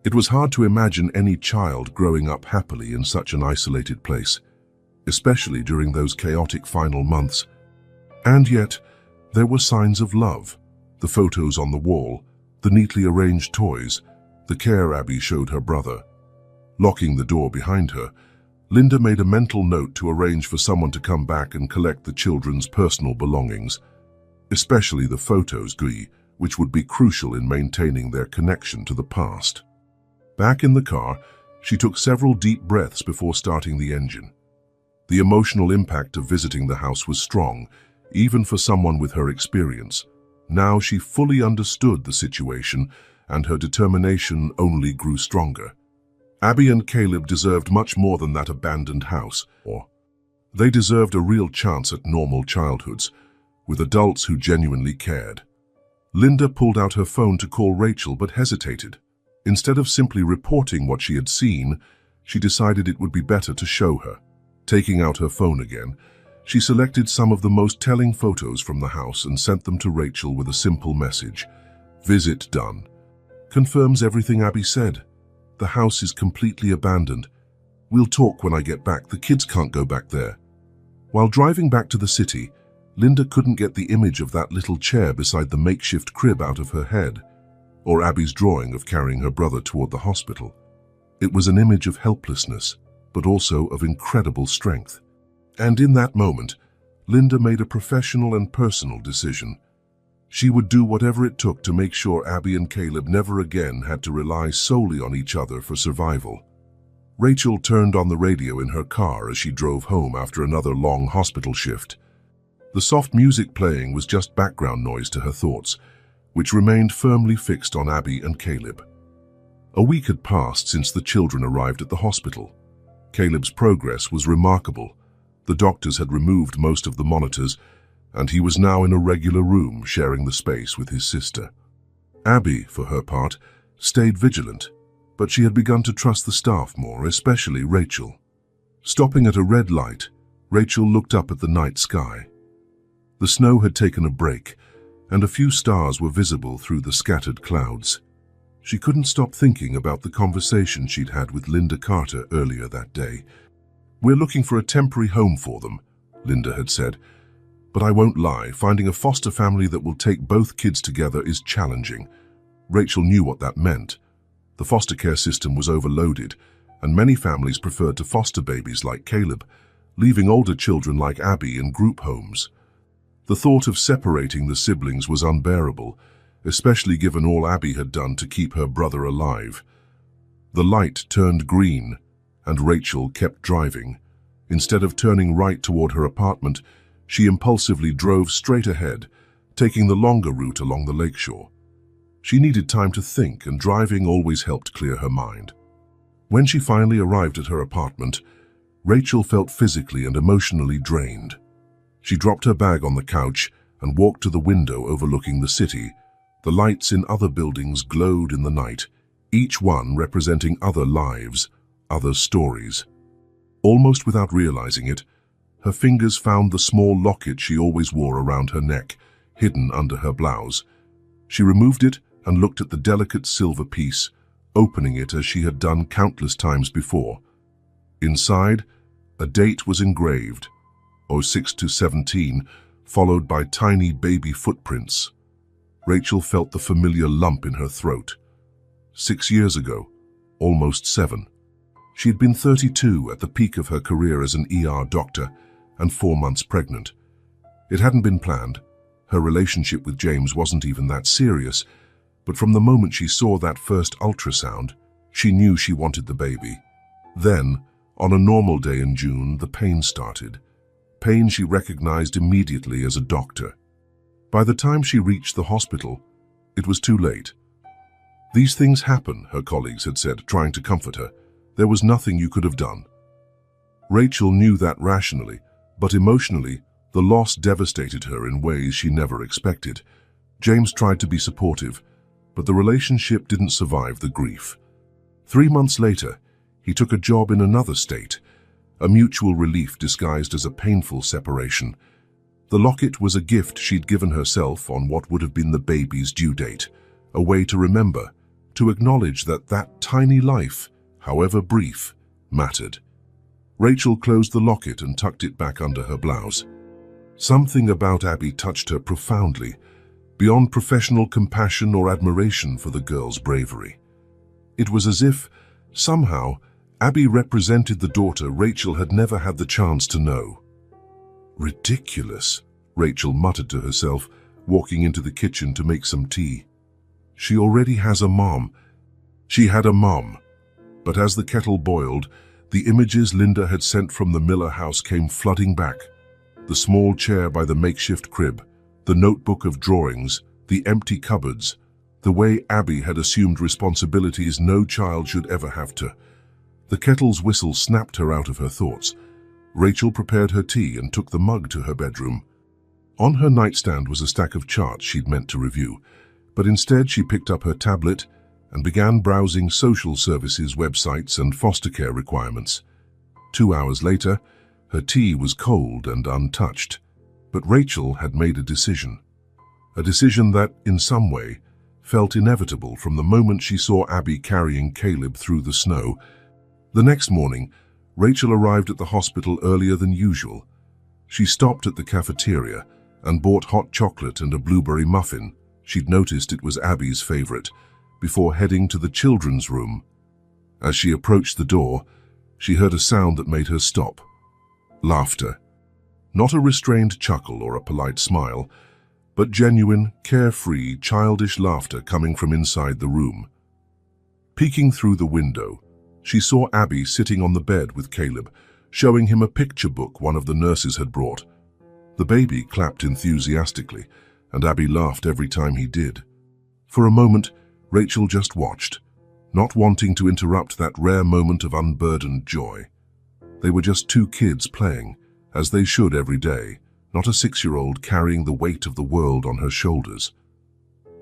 It was hard to imagine any child growing up happily in such an isolated place, especially during those chaotic final months. And yet, there were signs of love, the photos on the wall, the neatly arranged toys, the care Abby showed her brother. Locking the door behind her, Linda made a mental note to arrange for someone to come back and collect the children's personal belongings, especially the photos, which would be crucial in maintaining their connection to the past. Back in the car, she took several deep breaths before starting the engine. The emotional impact of visiting the house was strong, even for someone with her experience. Now she fully understood the situation, and her determination only grew stronger. Abby and Caleb deserved much more than that abandoned house. They deserved a real chance at normal childhoods, with adults who genuinely cared. Linda pulled out her phone to call Rachel but hesitated. Instead of simply reporting what she had seen, she decided it would be better to show her. Taking out her phone again, she selected some of the most telling photos from the house and sent them to Rachel with a simple message. Visit done. Confirms everything Abby said. The house is completely abandoned. We'll talk when I get back. The kids can't go back there. While driving back to the city, Linda couldn't get the image of that little chair beside the makeshift crib out of her head, or Abby's drawing of carrying her brother toward the hospital. It was an image of helplessness, but also of incredible strength. And in that moment, Linda made a professional and personal decision. She would do whatever it took to make sure Abby and Caleb never again had to rely solely on each other for survival. Rachel turned on the radio in her car as she drove home after another long hospital shift. The soft music playing was just background noise to her thoughts, which remained firmly fixed on Abby and Caleb. A week had passed since the children arrived at the hospital. Caleb's progress was remarkable. The doctors had removed most of the monitors, and he was now in a regular room sharing the space with his sister. Abby, for her part, stayed vigilant, but she had begun to trust the staff more, especially Rachel. Stopping at a red light, Rachel looked up at the night sky. The snow had taken a break, and a few stars were visible through the scattered clouds. She couldn't stop thinking about the conversation she'd had with Linda Carter earlier that day. "We're looking for a temporary home for them," Linda had said. "But I won't lie, finding a foster family that will take both kids together is challenging." Rachel knew what that meant. The foster care system was overloaded, and many families preferred to foster babies like Caleb, leaving older children like Abby in group homes. The thought of separating the siblings was unbearable, especially given all Abby had done to keep her brother alive. The light turned green, and Rachel kept driving. Instead of turning right toward her apartment, she impulsively drove straight ahead, taking the longer route along the lakeshore. She needed time to think, and driving always helped clear her mind. When she finally arrived at her apartment, Rachel felt physically and emotionally drained. She dropped her bag on the couch and walked to the window overlooking the city. The lights in other buildings glowed in the night, each one representing other lives, other stories. Almost without realizing it, her fingers found the small locket she always wore around her neck, hidden under her blouse. She removed it and looked at the delicate silver piece, opening it as she had done countless times before. Inside, a date was engraved, 06-17, followed by tiny baby footprints. Rachel felt the familiar lump in her throat. 6 years ago, almost 7. She had been 32 at the peak of her career as an ER doctor and 4 months pregnant. It hadn't been planned. Her relationship with James wasn't even that serious, but from the moment she saw that first ultrasound, she knew she wanted the baby. Then, on a normal day in June, the pain started. Pain she recognized immediately as a doctor. By the time she reached the hospital, it was too late. "These things happen," her colleagues had said, trying to comfort her. "There was nothing you could have done." Rachel knew that rationally, but emotionally, the loss devastated her in ways she never expected. James tried to be supportive, but the relationship didn't survive the grief. 3 months later, he took a job in another state, a mutual relief disguised as a painful separation. The locket was a gift she'd given herself on what would have been the baby's due date, a way to remember, to acknowledge that tiny life, however brief, mattered. Rachel closed the locket and tucked it back under her blouse. Something about Abby touched her profoundly, beyond professional compassion or admiration for the girl's bravery. It was as if, somehow, Abby represented the daughter Rachel had never had the chance to know. "Ridiculous," Rachel muttered to herself, walking into the kitchen to make some tea. She already has a mom. She had a mom. But as the kettle boiled, the images Linda had sent from the Miller house came flooding back. The small chair by the makeshift crib, the notebook of drawings, the empty cupboards, the way Abby had assumed responsibilities no child should ever have to. The kettle's whistle snapped her out of her thoughts. Rachel prepared her tea and took the mug to her bedroom. On her nightstand was a stack of charts she'd meant to review, but instead she picked up her tablet and began browsing social services websites and foster care requirements. 2 hours later, her tea was cold and untouched, but Rachel had made a decision that, in some way, felt inevitable from the moment she saw Abby carrying Caleb through the snow. The next morning, Rachel arrived at the hospital earlier than usual. She stopped at the cafeteria and bought hot chocolate and a blueberry muffin. She'd noticed it was Abby's favorite, before heading to the children's room. As she approached the door, she heard a sound that made her stop. Laughter. Not a restrained chuckle or a polite smile, but genuine, carefree, childish laughter coming from inside the room. Peeking through the window, she saw Abby sitting on the bed with Caleb, showing him a picture book one of the nurses had brought. The baby clapped enthusiastically, and Abby laughed every time he did. For a moment, Rachel just watched, not wanting to interrupt that rare moment of unburdened joy. They were just 2 kids playing, as they should every day, not a 6-year-old carrying the weight of the world on her shoulders.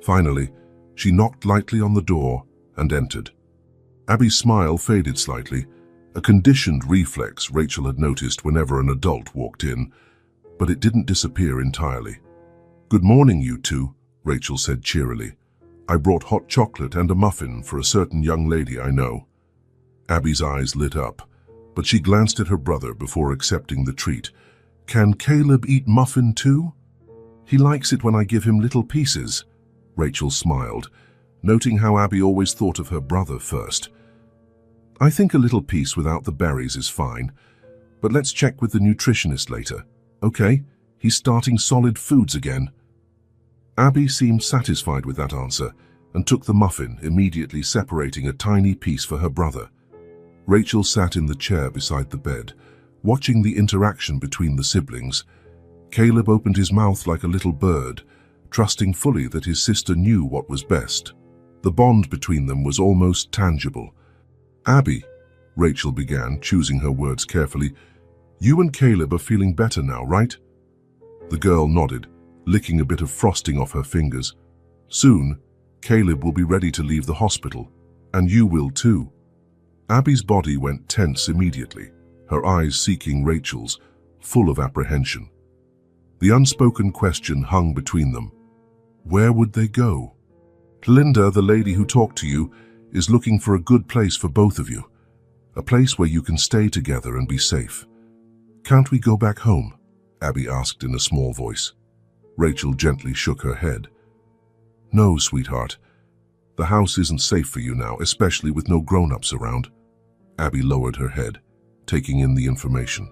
Finally, she knocked lightly on the door and entered. Abby's smile faded slightly, a conditioned reflex Rachel had noticed whenever an adult walked in, but it didn't disappear entirely. "Good morning, you two," Rachel said cheerily. "I brought hot chocolate and a muffin for a certain young lady I know." Abby's eyes lit up, but she glanced at her brother before accepting the treat. "Can Caleb eat muffin too?" "He likes it when I give him little pieces," Rachel smiled, noting how Abby always thought of her brother first. "I think a little piece without the berries is fine, but let's check with the nutritionist later. Okay, he's starting solid foods again." Abby seemed satisfied with that answer and took the muffin, immediately separating a tiny piece for her brother. Rachel sat in the chair beside the bed, watching the interaction between the siblings. Caleb opened his mouth like a little bird, trusting fully that his sister knew what was best. The bond between them was almost tangible. "Abby," Rachel began, choosing her words carefully, "you and Caleb are feeling better now, right?" The girl nodded, licking a bit of frosting off her fingers. "Soon, Caleb will be ready to leave the hospital, and you will too." Abby's body went tense immediately, her eyes seeking Rachel's, full of apprehension. The unspoken question hung between them. Where would they go? "Linda, the lady who talked to you, is looking for a good place for both of you. A place where you can stay together and be safe." "Can't we go back home?" Abby asked in a small voice. Rachel gently shook her head. "No, sweetheart. The house isn't safe for you now, especially with no grown-ups around." Abby lowered her head, taking in the information.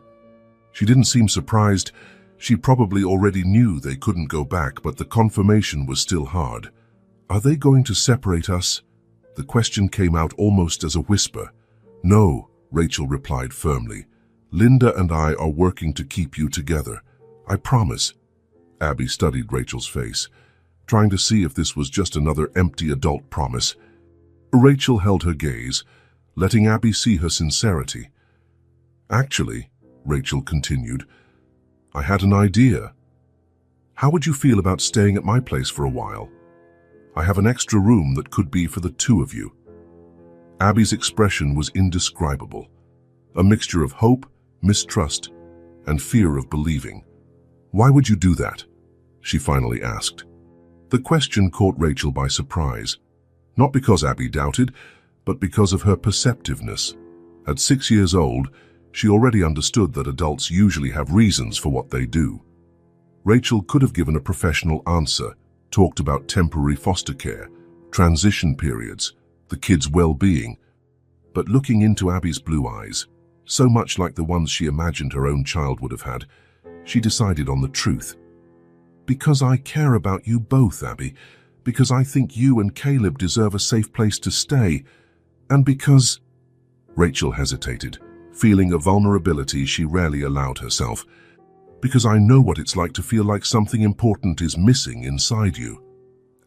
She didn't seem surprised. She probably already knew they couldn't go back, but the confirmation was still hard. "Are they going to separate us?" The question came out almost as a whisper. "No," Rachel replied firmly. "Linda and I are working to keep you together. I promise." Abby studied Rachel's face, trying to see if this was just another empty adult promise. Rachel held her gaze, letting Abby see her sincerity. Actually, Rachel continued, I had an idea. How would you feel about staying at my place for a while? I have an extra room that could be for the two of you. Abby's expression was indescribable, a mixture of hope, mistrust, and fear of believing. Why would you do that? She finally asked. The question caught Rachel by surprise, not because Abby doubted, but because of her perceptiveness. At 6 years old, she already understood that adults usually have reasons for what they do. Rachel could have given a professional answer, talked about temporary foster care, transition periods, the kids' well-being. But looking into Abby's blue eyes, so much like the ones she imagined her own child would have had, she decided on the truth. Because I care about you both, Abby. Because I think you and Caleb deserve a safe place to stay. And because... Rachel hesitated, feeling a vulnerability she rarely allowed herself. Because I know what it's like to feel like something important is missing inside you.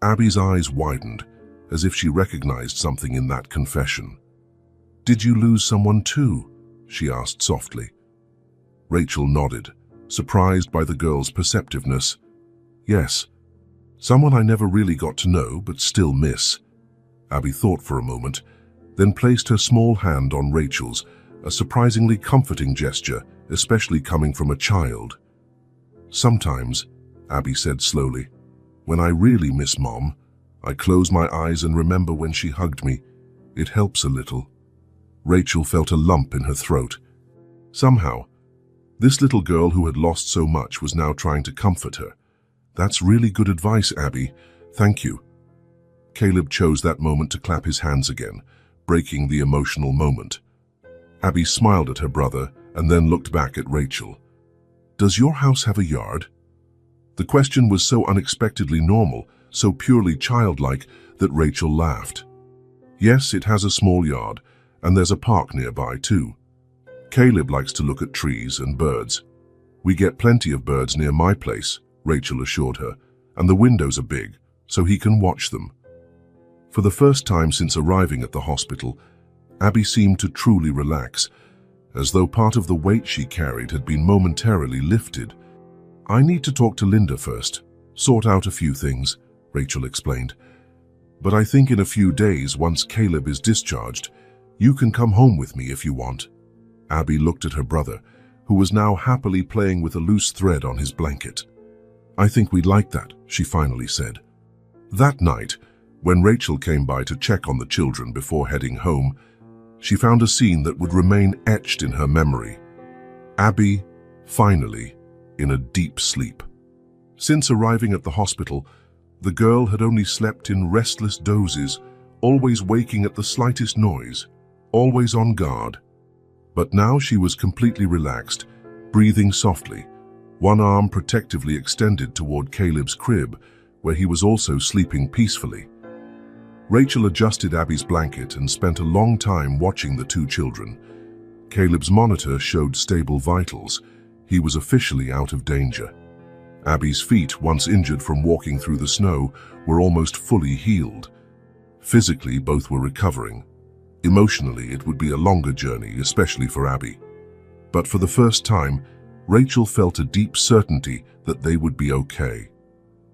Abby's eyes widened, as if she recognized something in that confession. Did you lose someone too? She asked softly. Rachel nodded, surprised by the girl's perceptiveness. Yes, someone I never really got to know but still miss. Abby thought for a moment, then placed her small hand on Rachel's, a surprisingly comforting gesture, especially coming from a child. Sometimes, Abby said slowly, when I really miss Mom, I close my eyes and remember when she hugged me. It helps a little. Rachel felt a lump in her throat. Somehow, this little girl who had lost so much was now trying to comfort her. That's really good advice, Abby. Thank you. Caleb chose that moment to clap his hands again, breaking the emotional moment. Abby smiled at her brother and then looked back at Rachel. Does your house have a yard? The question was so unexpectedly normal, so purely childlike, that Rachel laughed. Yes, it has a small yard, and there's a park nearby too. Caleb likes to look at trees and birds. We get plenty of birds near my place, Rachel assured her, and the windows are big, so he can watch them. For the first time since arriving at the hospital, Abby seemed to truly relax, as though part of the weight she carried had been momentarily lifted. I need to talk to Linda first, sort out a few things, Rachel explained. But I think in a few days, once Caleb is discharged, you can come home with me if you want. Abby looked at her brother, who was now happily playing with a loose thread on his blanket. I think we'd like that, she finally said. That night, when Rachel came by to check on the children before heading home, she found a scene that would remain etched in her memory. Abby, finally, in a deep sleep. Since arriving at the hospital, the girl had only slept in restless dozes, always waking at the slightest noise, always on guard. But now she was completely relaxed, breathing softly, one arm protectively extended toward Caleb's crib, where he was also sleeping peacefully. Rachel adjusted Abby's blanket and spent a long time watching the two children. Caleb's monitor showed stable vitals. He was officially out of danger. Abby's feet, once injured from walking through the snow, were almost fully healed. Physically, both were recovering. Emotionally, it would be a longer journey, especially for Abby. But for the first time, Rachel felt a deep certainty that they would be okay.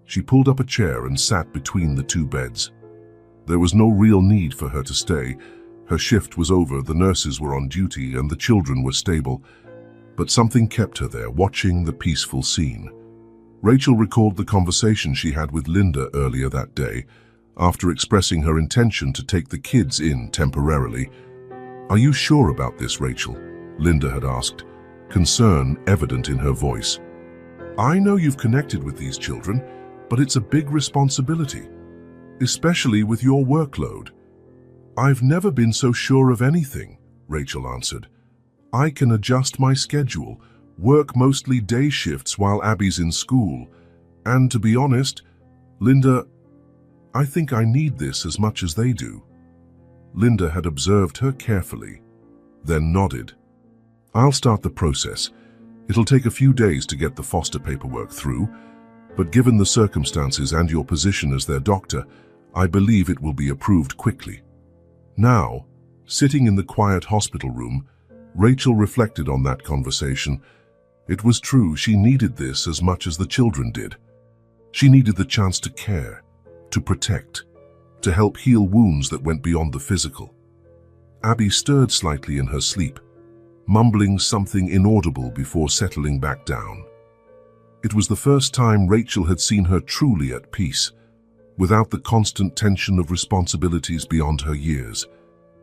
She pulled up a chair and sat between the two beds. There was no real need for her to stay. Her shift was over, the nurses were on duty, and the children were stable. But something kept her there, watching the peaceful scene. Rachel recalled the conversation she had with Linda earlier that day, after expressing her intention to take the kids in temporarily. Are you sure about this, Rachel? Linda had asked, concern evident in her voice. I know you've connected with these children, but it's a big responsibility, especially with your workload. I've never been so sure of anything, Rachel answered. I can adjust my schedule, work mostly day shifts while Abby's in school. And to be honest, Linda, I think I need this as much as they do. Linda had observed her carefully, then nodded. I'll start the process. It'll take a few days to get the foster paperwork through, but given the circumstances and your position as their doctor, I believe it will be approved quickly." Now, sitting in the quiet hospital room, Rachel reflected on that conversation. It was true, she needed this as much as the children did. She needed the chance to care, to protect, to help heal wounds that went beyond the physical. Abby stirred slightly in her sleep, mumbling something inaudible before settling back down. It was the first time Rachel had seen her truly at peace, without the constant tension of responsibilities beyond her years.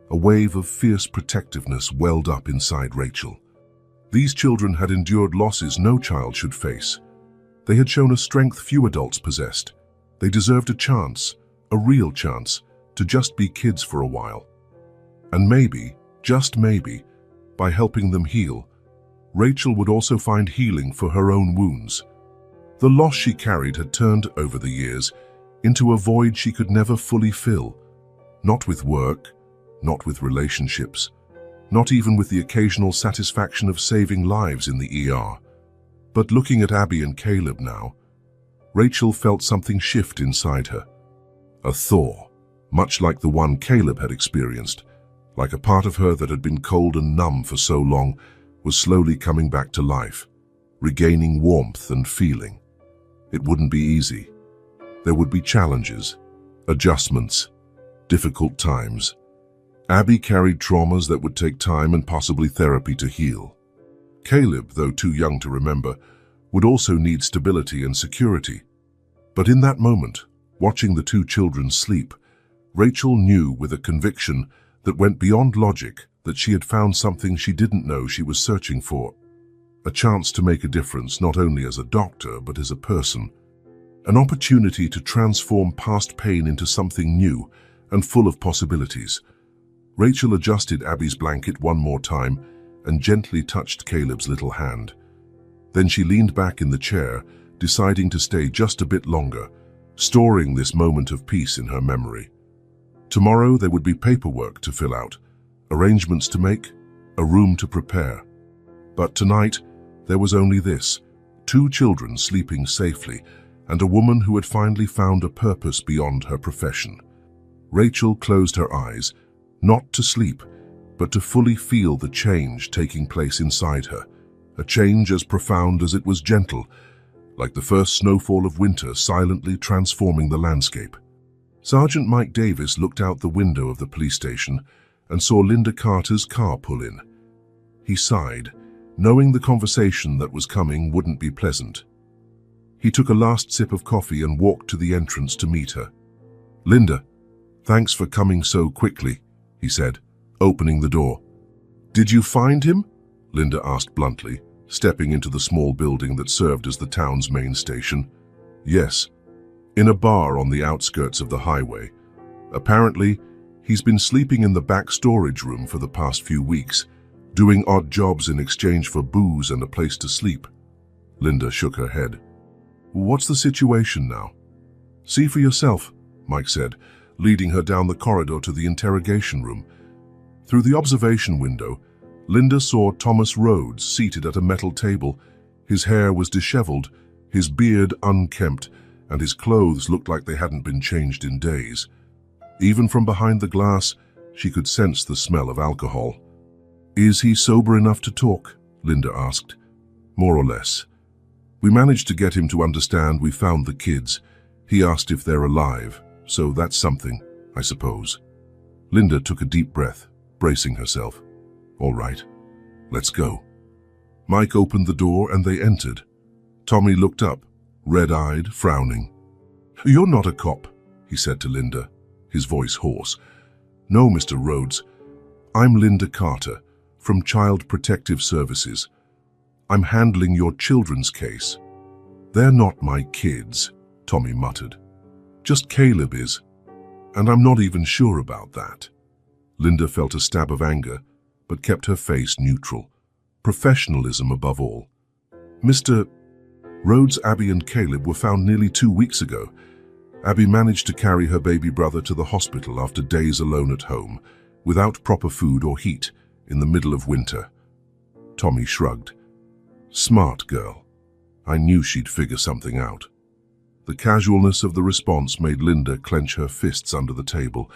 A wave of fierce protectiveness welled up inside Rachel. These children had endured losses no child should face. They had shown a strength few adults possessed. They deserved a chance, a real chance, to just be kids for a while. And maybe, just maybe, by helping them heal, Rachel would also find healing for her own wounds. The loss she carried had turned, over the years, into a void she could never fully fill. Not with work, not with relationships, not even with the occasional satisfaction of saving lives in the ER. But looking at Abby and Caleb now, Rachel felt something shift inside her. A thaw, much like the one Caleb had experienced, like a part of her that had been cold and numb for so long, was slowly coming back to life, regaining warmth and feeling. It wouldn't be easy. There would be challenges, adjustments, difficult times. Abby carried traumas that would take time and possibly therapy to heal. Caleb, though too young to remember, would also need stability and security. But in that moment, watching the two children sleep, Rachel knew with a conviction that went beyond logic that she had found something she didn't know she was searching for. A chance to make a difference not only as a doctor but as a person. An opportunity to transform past pain into something new and full of possibilities. Rachel adjusted Abby's blanket one more time and gently touched Caleb's little hand. Then she leaned back in the chair, deciding to stay just a bit longer, storing this moment of peace in her memory. Tomorrow there would be paperwork to fill out, arrangements to make, a room to prepare. But tonight, there was only this: two children sleeping safely, and a woman who had finally found a purpose beyond her profession. Rachel closed her eyes, not to sleep, but to fully feel the change taking place inside her, a change as profound as it was gentle, like the first snowfall of winter silently transforming the landscape. Sergeant Mike Davis looked out the window of the police station and saw Linda Carter's car pull in. He sighed, knowing the conversation that was coming wouldn't be pleasant. He took a last sip of coffee and walked to the entrance to meet her. "Linda, thanks for coming so quickly," he said, opening the door. "Did you find him?" Linda asked bluntly, stepping into the small building that served as the town's main station. "Yes, in a bar on the outskirts of the highway. Apparently, he's been sleeping in the back storage room for the past few weeks, doing odd jobs in exchange for booze and a place to sleep." Linda shook her head. "What's the situation now?" "See for yourself," Mike said, leading her down the corridor to the interrogation room. Through the observation window, Linda saw Thomas Rhodes seated at a metal table. His hair was disheveled, his beard unkempt, and his clothes looked like they hadn't been changed in days. Even from behind the glass, she could sense the smell of alcohol. "Is he sober enough to talk?" Linda asked. "More or less. We managed to get him to understand we found the kids. He asked if they're alive, so that's something, I suppose." Linda took a deep breath, bracing herself. "All right, let's go." Mike opened the door and they entered. Tommy looked up, red-eyed, frowning. "You're not a cop," he said to Linda, his voice hoarse. "No, Mr. Rhodes. I'm Linda Carter, from Child Protective Services. I'm handling your children's case." "They're not my kids," Tommy muttered. "Just Caleb is, and I'm not even sure about that." Linda felt a stab of anger, but kept her face neutral. Professionalism above all. "Mr. Rhodes, Abby and Caleb were found nearly 2 weeks ago. Abby managed to carry her baby brother to the hospital after days alone at home, without proper food or heat, in the middle of winter." Tommy shrugged. "Smart girl. I knew she'd figure something out." The casualness of the response made Linda clench her fists under the table.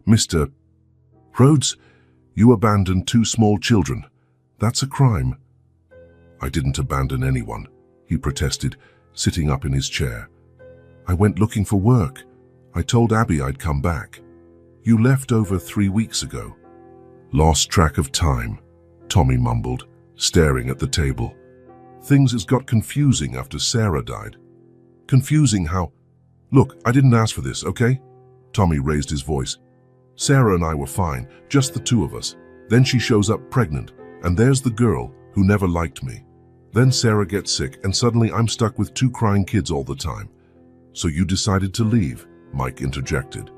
"Mr. Rhodes, you abandoned 2 small children. That's a crime." "I didn't abandon anyone," he protested, sitting up in his chair. "I went looking for work. I told Abby I'd come back. You left over 3 weeks ago." "Lost track of time," Tommy mumbled, staring at the table. "Things has got confusing after Sarah died." "Confusing how?" "Look, I didn't ask for this, okay?" Tommy raised his voice. "Sarah and I were fine, just the 2 of us. Then she shows up pregnant, and there's the girl who never liked me. Then Sarah gets sick, and suddenly I'm stuck with 2 crying kids all the time." "So you decided to leave," Mike interjected.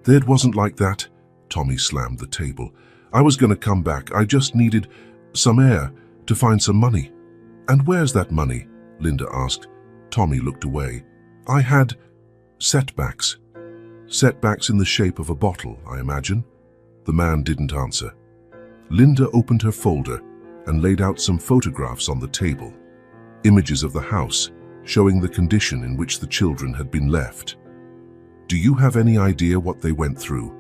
"It wasn't like that." Tommy slammed the table. "I was going to come back. I just needed some air to find some money." "And where's that money?" Linda asked. Tommy looked away. "I had setbacks." "Setbacks in the shape of a bottle, I imagine?" The man didn't answer. Linda opened her folder and laid out some photographs on the table. Images of the house, showing the condition in which the children had been left. "Do you have any idea what they went through?"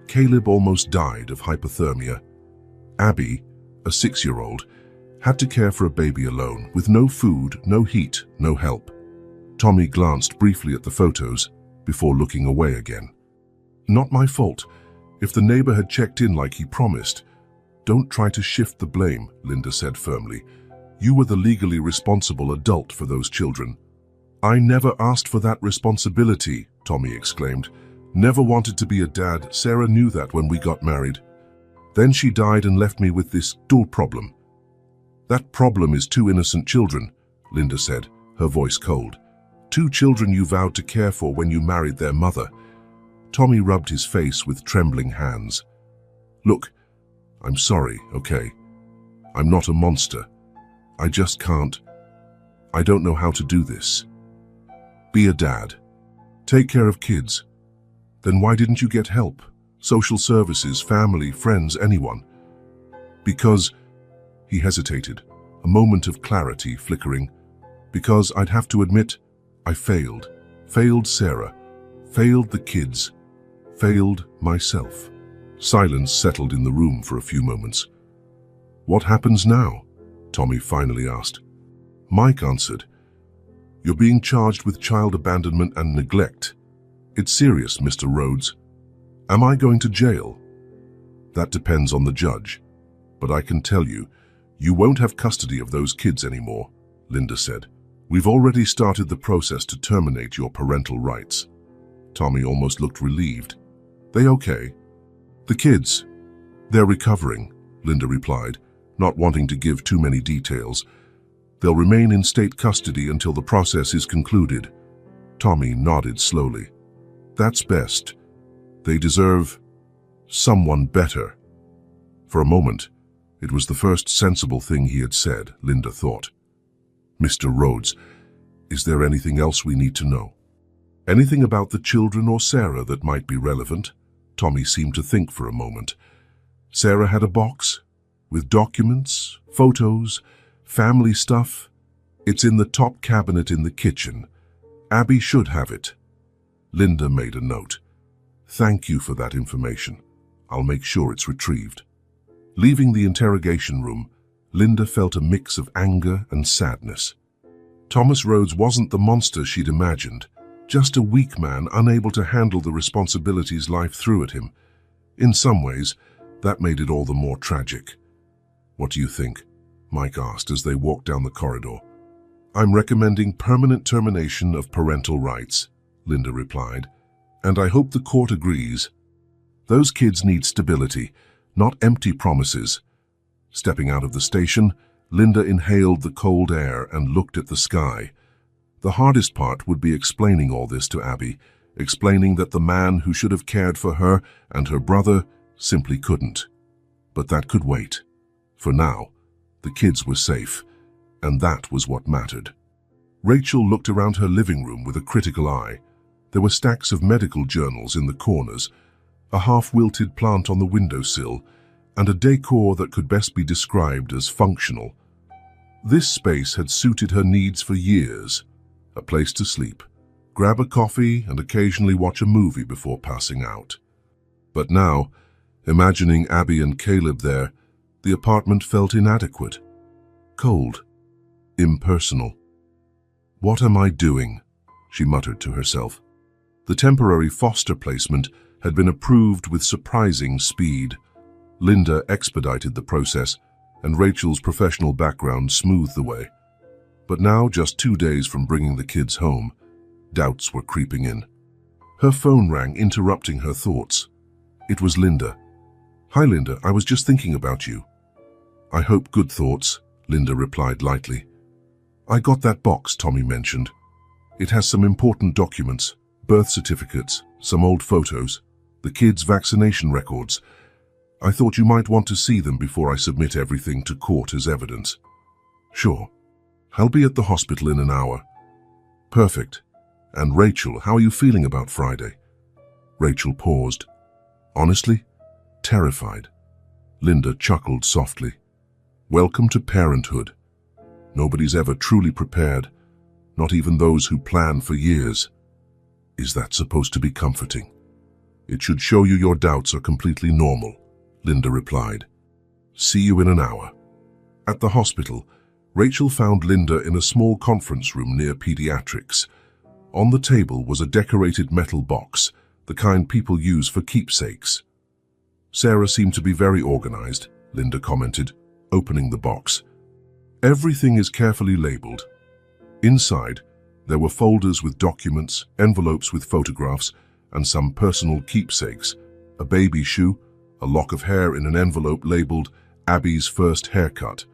"Caleb almost died of hypothermia. Abby, a 6-year-old, had to care for a baby alone, with no food, no heat, no help." Tommy glanced briefly at the photos before looking away again. "Not my fault. If the neighbor had checked in like he promised—" "Don't try to shift the blame," Linda said firmly. "You were the legally responsible adult for those children." "I never asked for that responsibility," Tommy exclaimed. "Never wanted to be a dad. Sarah knew that when we got married. Then she died and left me with this dual problem." "That problem is 2 innocent children," Linda said, her voice cold. 2 children you vowed to care for when you married their mother." Tommy rubbed his face with trembling hands. "Look, I'm sorry, okay? I'm not a monster. I just can't. I don't know how to do this. Be a dad. Take care of kids. Then why didn't you get help? Social services, family, friends, anyone?" "Because," he hesitated, a moment of clarity flickering, "because I'd have to admit, I failed. Failed Sarah. Failed the kids. Failed myself." Silence settled in the room for a few moments. "What happens now?" Tommy finally asked. Mike answered. "You're being charged with child abandonment and neglect. It's serious, Mr. Rhodes. Am I going to jail?" "That depends on the judge. But I can tell you, you won't have custody of those kids anymore," Linda said. "We've already started the process to terminate your parental rights." Tommy almost looked relieved. "They okay?" "The kids? They're recovering," Linda replied, not wanting to give too many details. "They'll remain in state custody until the process is concluded." Tommy nodded slowly. "That's best. They deserve someone better." For a moment, it was the first sensible thing he had said, Linda thought. "Mr. Rhodes, is there anything else we need to know? Anything about the children or Sarah that might be relevant?" Tommy seemed to think for a moment. "Sarah had a box with documents, photos, family stuff. It's in the top cabinet in the kitchen. Abby should have it." Linda made a note. "Thank you for that information. I'll make sure it's retrieved." Leaving the interrogation room, Linda felt a mix of anger and sadness. Thomas Rhodes wasn't the monster she'd imagined, just a weak man unable to handle the responsibilities life threw at him. In some ways, that made it all the more tragic. "What do you think?" Mike asked as they walked down the corridor. "I'm recommending permanent termination of parental rights," Linda replied, "and I hope the court agrees. Those kids need stability, not empty promises." Stepping out of the station, Linda inhaled the cold air and looked at the sky. The hardest part would be explaining all this to Abby, explaining that the man who should have cared for her and her brother simply couldn't. But that could wait. For now, the kids were safe, and that was what mattered. Rachel looked around her living room with a critical eye. There were stacks of medical journals in the corners, a half-wilted plant on the windowsill, and a decor that could best be described as functional. This space had suited her needs for years. A place to sleep, grab a coffee and occasionally watch a movie before passing out. But now, imagining Abby and Caleb there, the apartment felt inadequate, cold, impersonal. "What am I doing?" she muttered to herself. The temporary foster placement had been approved with surprising speed. Linda expedited the process, and Rachel's professional background smoothed the way. But now, just 2 days from bringing the kids home, doubts were creeping in. Her phone rang, interrupting her thoughts. It was Linda. "Hi, Linda, I was just thinking about you." "I hope good thoughts," Linda replied lightly. "I got that box Tommy mentioned. It has some important documents, birth certificates, some old photos, the kids' vaccination records. I thought you might want to see them before I submit everything to court as evidence." "Sure. I'll be at the hospital in an hour." "Perfect. And Rachel, how are you feeling about Friday?" Rachel paused. "Honestly, terrified." Linda chuckled softly. "Welcome to parenthood. Nobody's ever truly prepared, not even those who plan for years." "Is that supposed to be comforting?" "It should show you your doubts are completely normal," Linda replied. "See you in an hour." At the hospital, Rachel found Linda in a small conference room near pediatrics. On the table was a decorated metal box, the kind people use for keepsakes. "Sarah seemed to be very organized," Linda commented, opening the box. "Everything is carefully labeled." Inside, there were folders with documents, envelopes with photographs, and some personal keepsakes: a baby shoe, a lock of hair in an envelope labeled Abby's first haircut,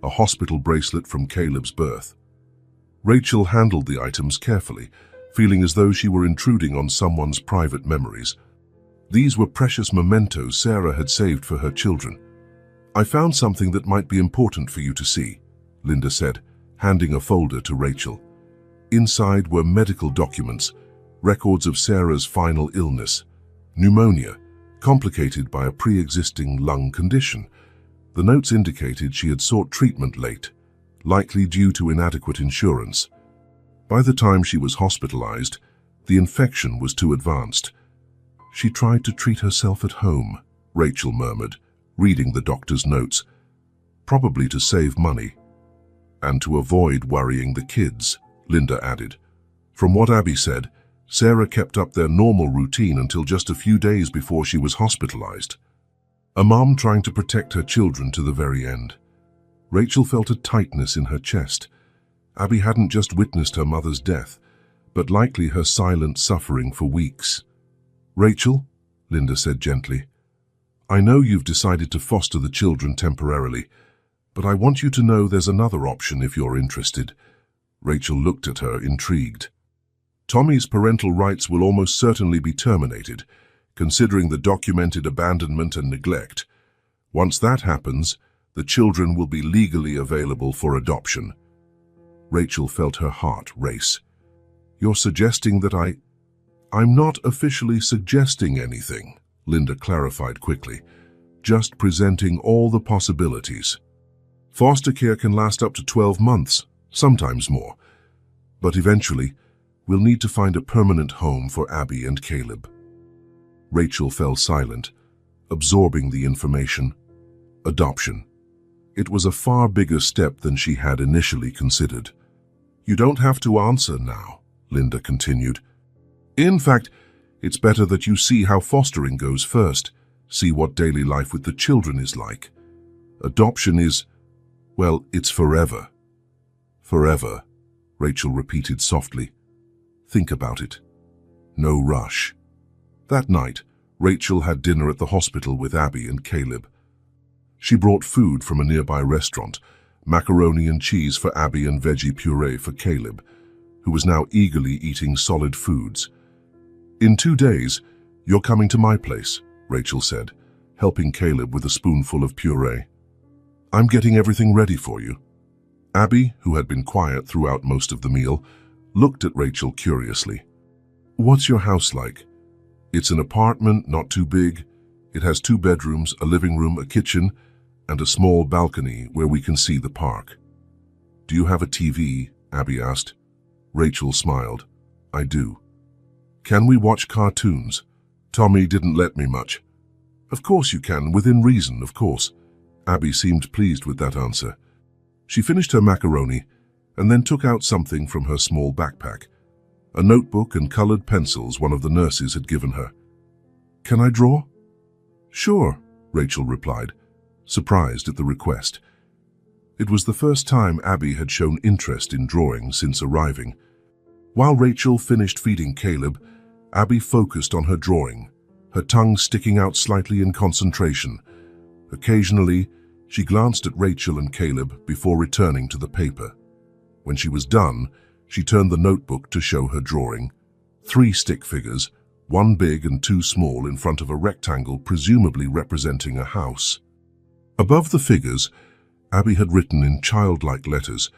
a hospital bracelet from Caleb's birth. Rachel handled the items carefully, feeling as though she were intruding on someone's private memories. These were precious mementos Sarah had saved for her children. "I found something that might be important for you to see," Linda said, handing a folder to Rachel. Inside were medical documents, records of Sarah's final illness, pneumonia, complicated by a pre-existing lung condition. The notes indicated she had sought treatment late, likely due to inadequate insurance. By the time she was hospitalized, the infection was too advanced. "She tried to treat herself at home," Rachel murmured, reading the doctor's notes. "Probably to save money." "And to avoid worrying the kids," Linda added. From what Abby said, Sarah kept up their normal routine until just a few days before she was hospitalized. A mom trying to protect her children to the very end. Rachel felt a tightness in her chest. Abby hadn't just witnessed her mother's death, but likely her silent suffering for weeks. "Rachel," Linda said gently, "I know you've decided to foster the children temporarily, but I want you to know there's another option if you're interested." Rachel looked at her, intrigued. "Tommy's parental rights will almost certainly be terminated, considering the documented abandonment and neglect. Once that happens, the children will be legally available for adoption." Rachel felt her heart race. "You're suggesting that I'm not officially suggesting anything," Linda clarified quickly, "just presenting all the possibilities. Foster care can last up to 12 months, sometimes more. But eventually, we'll need to find a permanent home for Abby and Caleb." Rachel fell silent, absorbing the information. Adoption. It was a far bigger step than she had initially considered. "You don't have to answer now," Linda continued. "In fact, it's better that you see how fostering goes first, see what daily life with the children is like. Adoption is, well, it's forever." "Forever," Rachel repeated softly. "Think about it. No rush." That night, Rachel had dinner at the hospital with Abby and Caleb. She brought food from a nearby restaurant, macaroni and cheese for Abby and veggie puree for Caleb, who was now eagerly eating solid foods. "In 2 days, you're coming to my place," Rachel said, helping Caleb with a spoonful of puree. "I'm getting everything ready for you." Abby, who had been quiet throughout most of the meal, looked at Rachel curiously. "What's your house like?" "It's an apartment, not too big. It has 2 bedrooms, a living room, a kitchen, and a small balcony where we can see the park." "Do you have a TV?" Abby asked. Rachel smiled. I do. Can we watch cartoons? Tommy didn't let me much. Of course you can, within reason, of course. Abby seemed pleased with that answer. She finished her macaroni and then took out something from her small backpack, a notebook and colored pencils one of the nurses had given her. Can I draw? Sure, Rachel replied, surprised at the request. It was the first time Abby had shown interest in drawing since arriving. While Rachel finished feeding Caleb, Abby focused on her drawing, her tongue sticking out slightly in concentration. Occasionally, she glanced at Rachel and Caleb before returning to the paper. When she was done, she turned the notebook to show her drawing. 3 stick figures, 1 big and 2 small, in front of a rectangle presumably representing a house. Above the figures, Abby had written in childlike letters,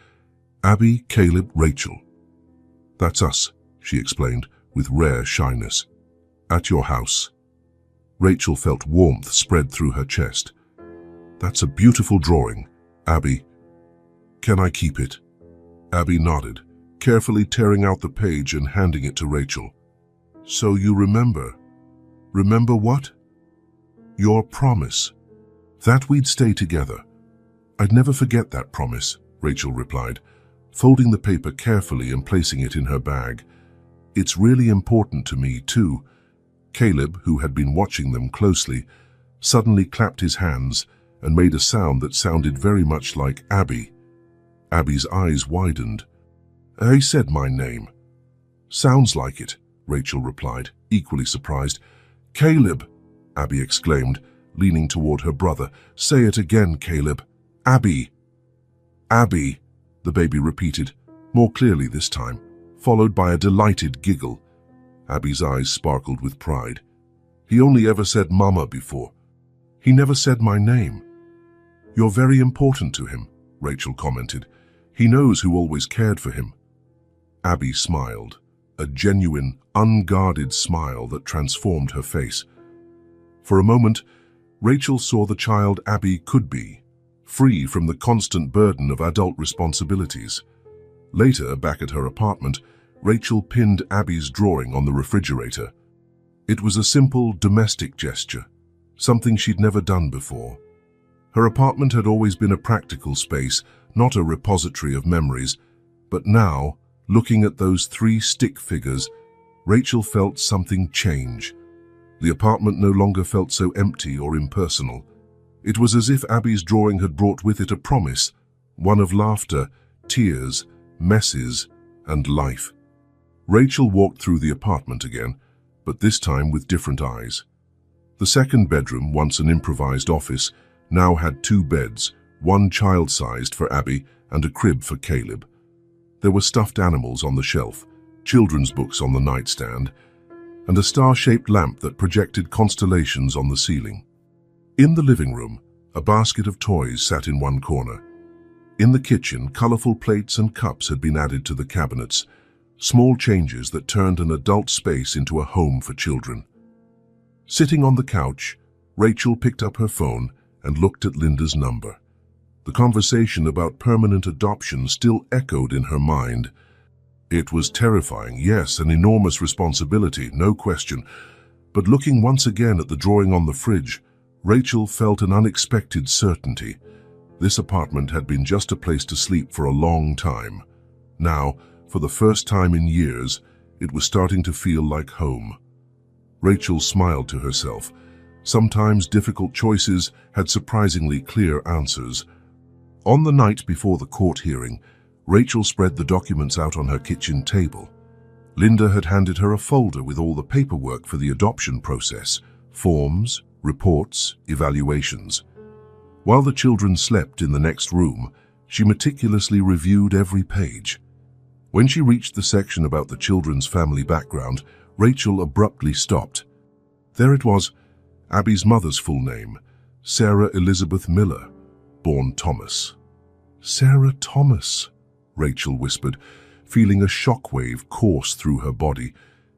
Abby, Caleb, Rachel. That's us, she explained with rare shyness. At your house. Rachel felt warmth spread through her chest. That's a beautiful drawing, Abby. Can I keep it? Abby nodded, carefully tearing out the page and handing it to Rachel. So you remember? Remember what? Your promise. That we'd stay together. I'd never forget that promise, Rachel replied, folding the paper carefully and placing it in her bag. It's really important to me, too. Caleb, who had been watching them closely, suddenly clapped his hands and made a sound that sounded very much like Abby. Abby's eyes widened. He said my name. Sounds like it, Rachel replied, equally surprised. Caleb, Abby exclaimed, leaning toward her brother. Say it again, Caleb. Abby. Abby, the baby repeated, more clearly this time, followed by a delighted giggle. Abby's eyes sparkled with pride. He only ever said Mama before. He never said my name. You're very important to him, Rachel commented. He knows who always cared for him. Abby smiled, a genuine, unguarded smile that transformed her face. For a moment, Rachel saw the child Abby could be, free from the constant burden of adult responsibilities. Later, back at her apartment, Rachel pinned Abby's drawing on the refrigerator. It was a simple, domestic gesture, something she'd never done before. Her apartment had always been a practical space, not a repository of memories, but now, looking at those 3 stick figures, Rachel felt something change. The apartment no longer felt so empty or impersonal. It was as if Abby's drawing had brought with it a promise, one of laughter, tears, messes, and life. Rachel walked through the apartment again, but this time with different eyes. The second bedroom, once an improvised office, now had 2 beds, one child-sized for Abby and a crib for Caleb. There were stuffed animals on the shelf, children's books on the nightstand, and a star-shaped lamp that projected constellations on the ceiling. In the living room, a basket of toys sat in one corner. In the kitchen, colorful plates and cups had been added to the cabinets, small changes that turned an adult space into a home for children. Sitting on the couch, Rachel picked up her phone and looked at Linda's number. The conversation about permanent adoption still echoed in her mind. It was terrifying, yes, an enormous responsibility, no question. But looking once again at the drawing on the fridge, Rachel felt an unexpected certainty. This apartment had been just a place to sleep for a long time. Now, for the first time in years, it was starting to feel like home. Rachel smiled to herself. Sometimes difficult choices had surprisingly clear answers. On the night before the court hearing, Rachel spread the documents out on her kitchen table. Linda had handed her a folder with all the paperwork for the adoption process, forms, reports, evaluations. While the children slept in the next room, she meticulously reviewed every page. When she reached the section about the children's family background, Rachel abruptly stopped. There it was, Abby's mother's full name, Sarah Elizabeth Miller, born Thomas. Sarah Thomas, Rachel whispered, feeling a shockwave course through her body.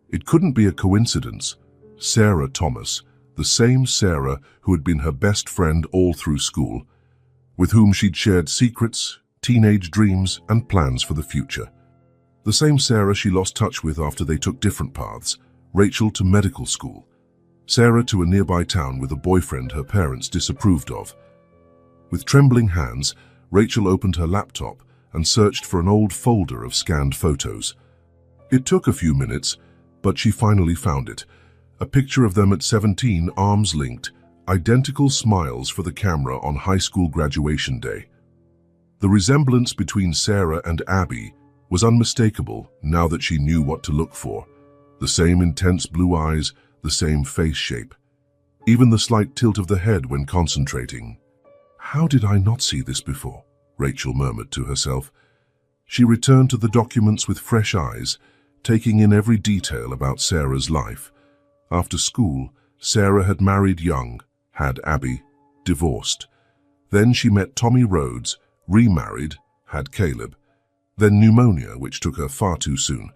It couldn't be a coincidence. Sarah Thomas, the same Sarah who had been her best friend all through school, with whom she'd shared secrets, teenage dreams, and plans for the future. The same Sarah she lost touch with after they took different paths, Rachel to medical school, Sarah to a nearby town with a boyfriend her parents disapproved of. With trembling hands, Rachel opened her laptop and searched for an old folder of scanned photos. It took a few minutes, but she finally found it. A picture of them at 17, arms linked, identical smiles for the camera on high school graduation day. The resemblance between Sarah and Abby was unmistakable now that she knew what to look for. The same intense blue eyes, the same face shape. Even the slight tilt of the head when concentrating. "How did I not see this before?" Rachel murmured to herself. She returned to the documents with fresh eyes, taking in every detail about Sarah's life. After school, Sarah had married young, had Abby, divorced. Then she met Tommy Rhodes, remarried, had Caleb. Then pneumonia, which took her far too soon,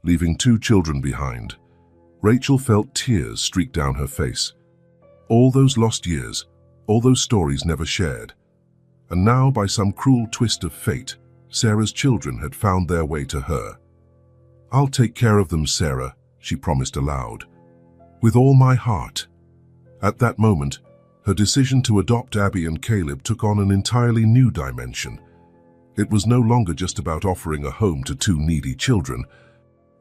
leaving 2 children behind. Rachel felt tears streak down her face. All those lost years, all those stories never shared. And now, by some cruel twist of fate, Sarah's children had found their way to her. "I'll take care of them, Sarah," she promised aloud. "With all my heart." At that moment, her decision to adopt Abby and Caleb took on an entirely new dimension. It was no longer just about offering a home to 2 needy children.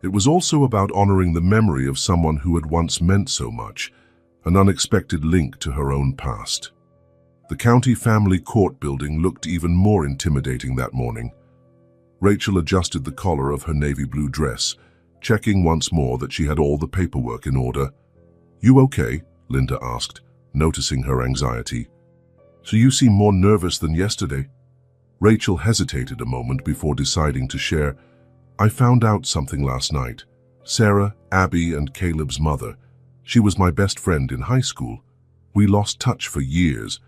It was also about honoring the memory of someone who had once meant so much, an unexpected link to her own past. The county family court building looked even more intimidating that morning. Rachel adjusted the collar of her navy blue dress, checking once more that she had all the paperwork in order. "You okay?" Linda asked, noticing her anxiety. "So you seem more nervous than yesterday." Rachel hesitated a moment before deciding to share. "I found out something last night. Sarah, Abby, and Caleb's mother. She was my best friend in high school. We lost touch for years,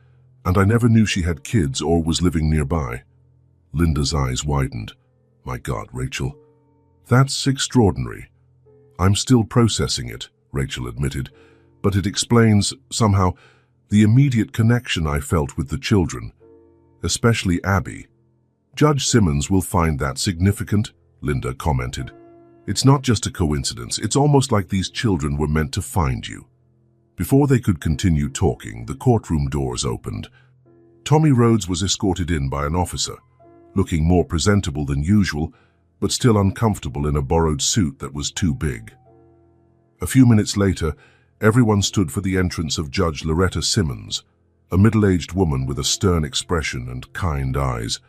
and I never knew she had kids or was living nearby." Linda's eyes widened. "My God, Rachel. That's extraordinary." "I'm still processing it," Rachel admitted, "but it explains, somehow, the immediate connection I felt with the children, especially Abby." "Judge Simmons will find that significant," Linda commented. "It's not just a coincidence. It's almost like these children were meant to find you." Before they could continue talking, the courtroom doors opened. Tommy Rhodes was escorted in by an officer, looking more presentable than usual, but still uncomfortable in a borrowed suit that was too big. A few minutes later, everyone stood for the entrance of Judge Loretta Simmons, a middle-aged woman with a stern expression and kind eyes.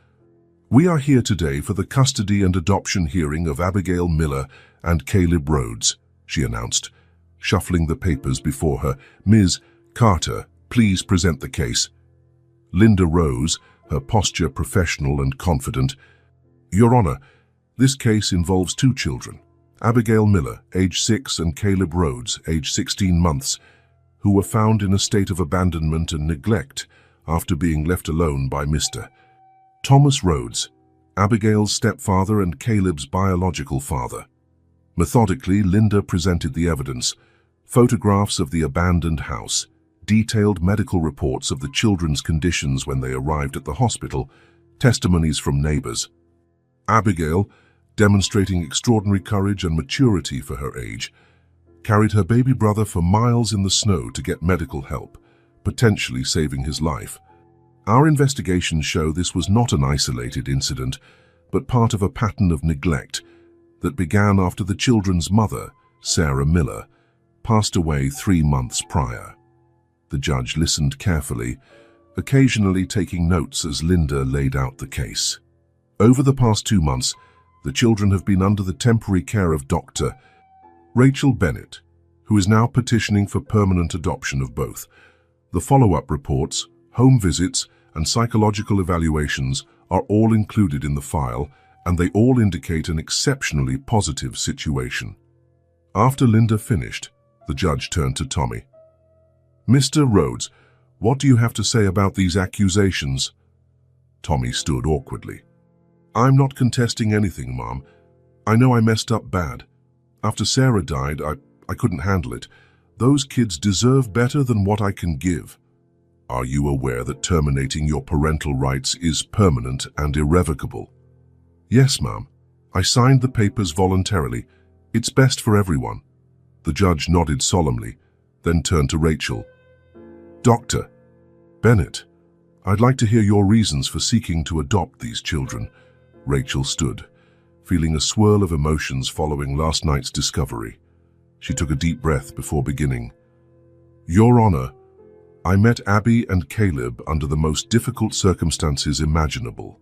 "We are here today for the custody and adoption hearing of Abigail Miller and Caleb Rhodes," she announced, shuffling the papers before her. "Ms. Carter, please present the case." Linda rose, her posture professional and confident. "Your Honor, this case involves 2 children, Abigail Miller, age 6, and Caleb Rhodes, age 16 months, who were found in a state of abandonment and neglect after being left alone by Mr. Thomas Rhodes, Abigail's stepfather and Caleb's biological father." Methodically, Linda presented the evidence: photographs of the abandoned house, detailed medical reports of the children's conditions when they arrived at the hospital, testimonies from neighbors. Abigail, demonstrating extraordinary courage and maturity for her age, carried her baby brother for miles in the snow to get medical help, potentially saving his life. Our investigations show this was not an isolated incident, but part of a pattern of neglect that began after the children's mother, Sarah Miller, passed away 3 months prior. The judge listened carefully, occasionally taking notes as Linda laid out the case. "Over the past 2 months, the children have been under the temporary care of Dr. Rachel Bennett, who is now petitioning for permanent adoption of both. The follow-up reports, home visits, and psychological evaluations are all included in the file, and they all indicate an exceptionally positive situation." After Linda finished, the judge turned to Tommy. "Mr. Rhodes, what do you have to say about these accusations?" Tommy stood awkwardly. "I'm not contesting anything, Mom. I know I messed up bad. After Sarah died, I couldn't handle it. Those kids deserve better than what I can give." "Are you aware that terminating your parental rights is permanent and irrevocable?" "Yes, Ma'am. I signed the papers voluntarily. It's best for everyone. The judge nodded solemnly, then turned to Rachel. Dr. Bennett, I'd like to hear your reasons for seeking to adopt these children. Rachel stood, feeling a swirl of emotions following last night's discovery. She took a deep breath before beginning. Your Honor, I met Abby and Caleb under the most difficult circumstances imaginable.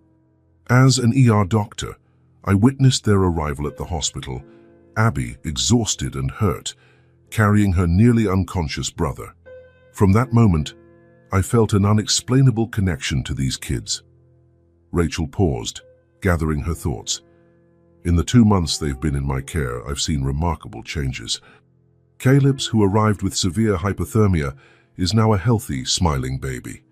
As an ER doctor, I witnessed their arrival at the hospital, Abby exhausted and hurt, carrying her nearly unconscious brother. From that moment, I felt an unexplainable connection to these kids. Rachel paused, gathering her thoughts. In the 2 months they've been in my care, I've seen remarkable changes. Caleb's, who arrived with severe hypothermia, is now a healthy, smiling baby.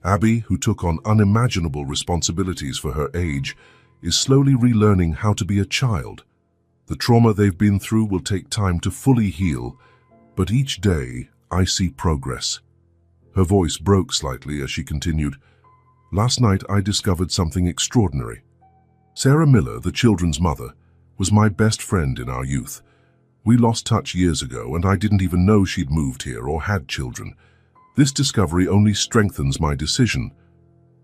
Abby, who took on unimaginable responsibilities for her age, is slowly relearning how to be a child. The trauma they've been through will take time to fully heal, but each day I see progress. Her voice broke slightly as she continued, Last night I discovered something extraordinary. Sarah Miller, the children's mother, was my best friend in our youth. We lost touch years ago, and I didn't even know she'd moved here or had children. This discovery only strengthens my decision.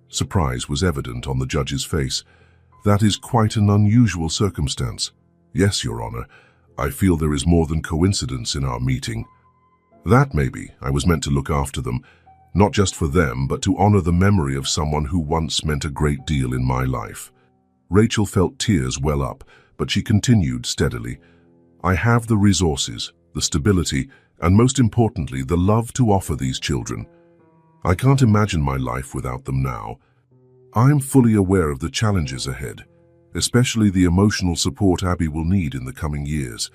Surprise was evident on the judge's face. That is quite an unusual circumstance. Yes, Your Honor, I feel there is more than coincidence in our meeting. That maybe I was meant to look after them, not just for them, but to honor the memory of someone who once meant a great deal in my life. Rachel felt tears well up, but she continued steadily. I have the resources, the stability, and most importantly, the love to offer these children. I can't imagine my life without them now. I'm fully aware of the challenges ahead, especially the emotional support Abby will need in the coming years.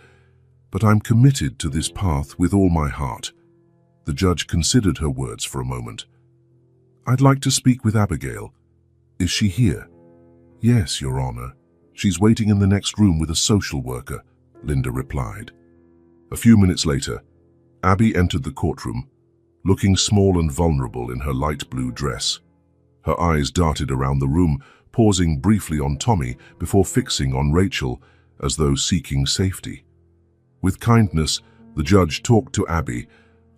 But I'm committed to this path with all my heart. The judge considered her words for a moment. I'd like to speak with Abigail. Is she here? Yes, Your Honor. She's waiting in the next room with a social worker, Linda replied. A few minutes later, Abby entered the courtroom, looking small and vulnerable in her light blue dress. Her eyes darted around the room, pausing briefly on Tommy before fixing on Rachel as though seeking safety. With kindness, the judge talked to Abby,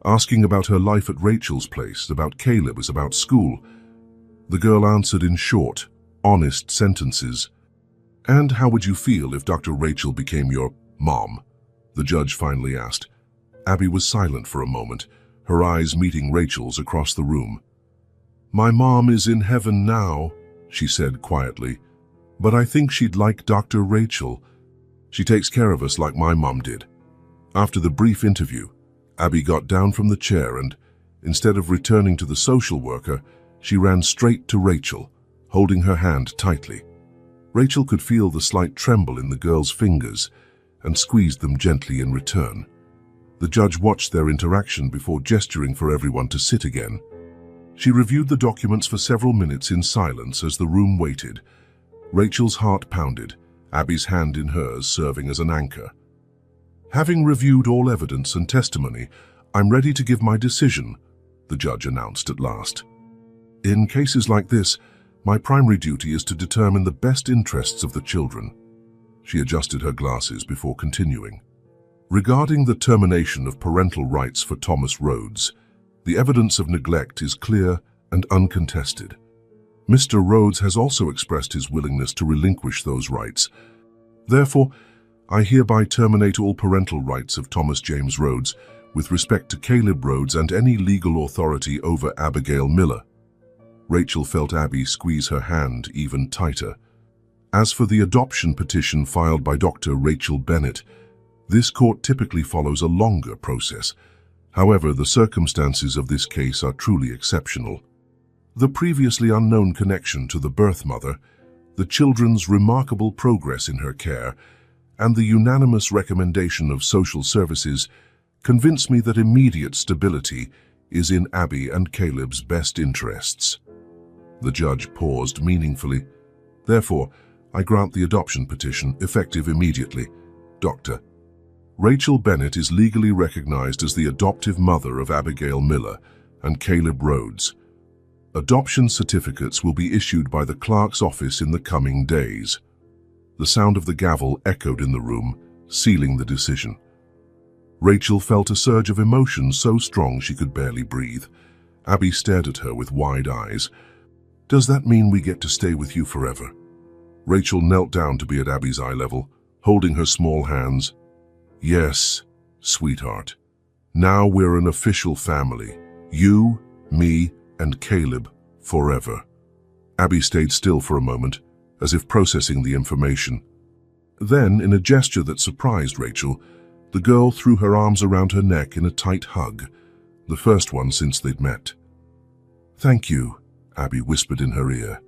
asking about her life at Rachel's place, about Caleb, about school. The girl answered in short, honest sentences. And how would you feel if Dr. Rachel became your mom? The judge finally asked. Abby was silent for a moment, her eyes meeting Rachel's across the room. My mom is in heaven now, she said quietly, but I think she'd like Dr. Rachel. She takes care of us like my mom did. After the brief interview, Abby got down from the chair and, instead of returning to the social worker, she ran straight to Rachel, holding her hand tightly. Rachel could feel the slight tremble in the girl's fingers and squeezed them gently in return. The judge watched their interaction before gesturing for everyone to sit again. She reviewed the documents for several minutes in silence as the room waited. Rachel's heart pounded, Abby's hand in hers serving as an anchor. Having reviewed all evidence and testimony, I'm ready to give my decision, the judge announced at last. In cases like this, my primary duty is to determine the best interests of the children. She adjusted her glasses before continuing. Regarding the termination of parental rights for Thomas Rhodes, the evidence of neglect is clear and uncontested. Mr. Rhodes has also expressed his willingness to relinquish those rights. Therefore, I hereby terminate all parental rights of Thomas James Rhodes with respect to Caleb Rhodes and any legal authority over Abigail Miller. Rachel felt Abby squeeze her hand even tighter. As for the adoption petition filed by Dr. Rachel Bennett, this court typically follows a longer process. However, the circumstances of this case are truly exceptional. The previously unknown connection to the birth mother, the children's remarkable progress in her care, and the unanimous recommendation of social services convince me that immediate stability is in Abby and Caleb's best interests. The judge paused meaningfully. Therefore, I grant the adoption petition effective immediately. Dr. Rachel Bennett is legally recognized as the adoptive mother of Abigail Miller and Caleb Rhodes. Adoption certificates will be issued by the clerk's office in the coming days. The sound of the gavel echoed in the room, sealing the decision. Rachel felt a surge of emotion so strong she could barely breathe. Abby stared at her with wide eyes. "Does that mean we get to stay with you forever?" Rachel knelt down to be at Abby's eye level, holding her small hands. "Yes, sweetheart. Now we're an official family. You, me, and Caleb, forever." Abby stayed still for a moment, as if processing the information. Then, in a gesture that surprised Rachel, the girl threw her arms around her neck in a tight hug, the first one since they'd met. "Thank you," Abby whispered in her ear.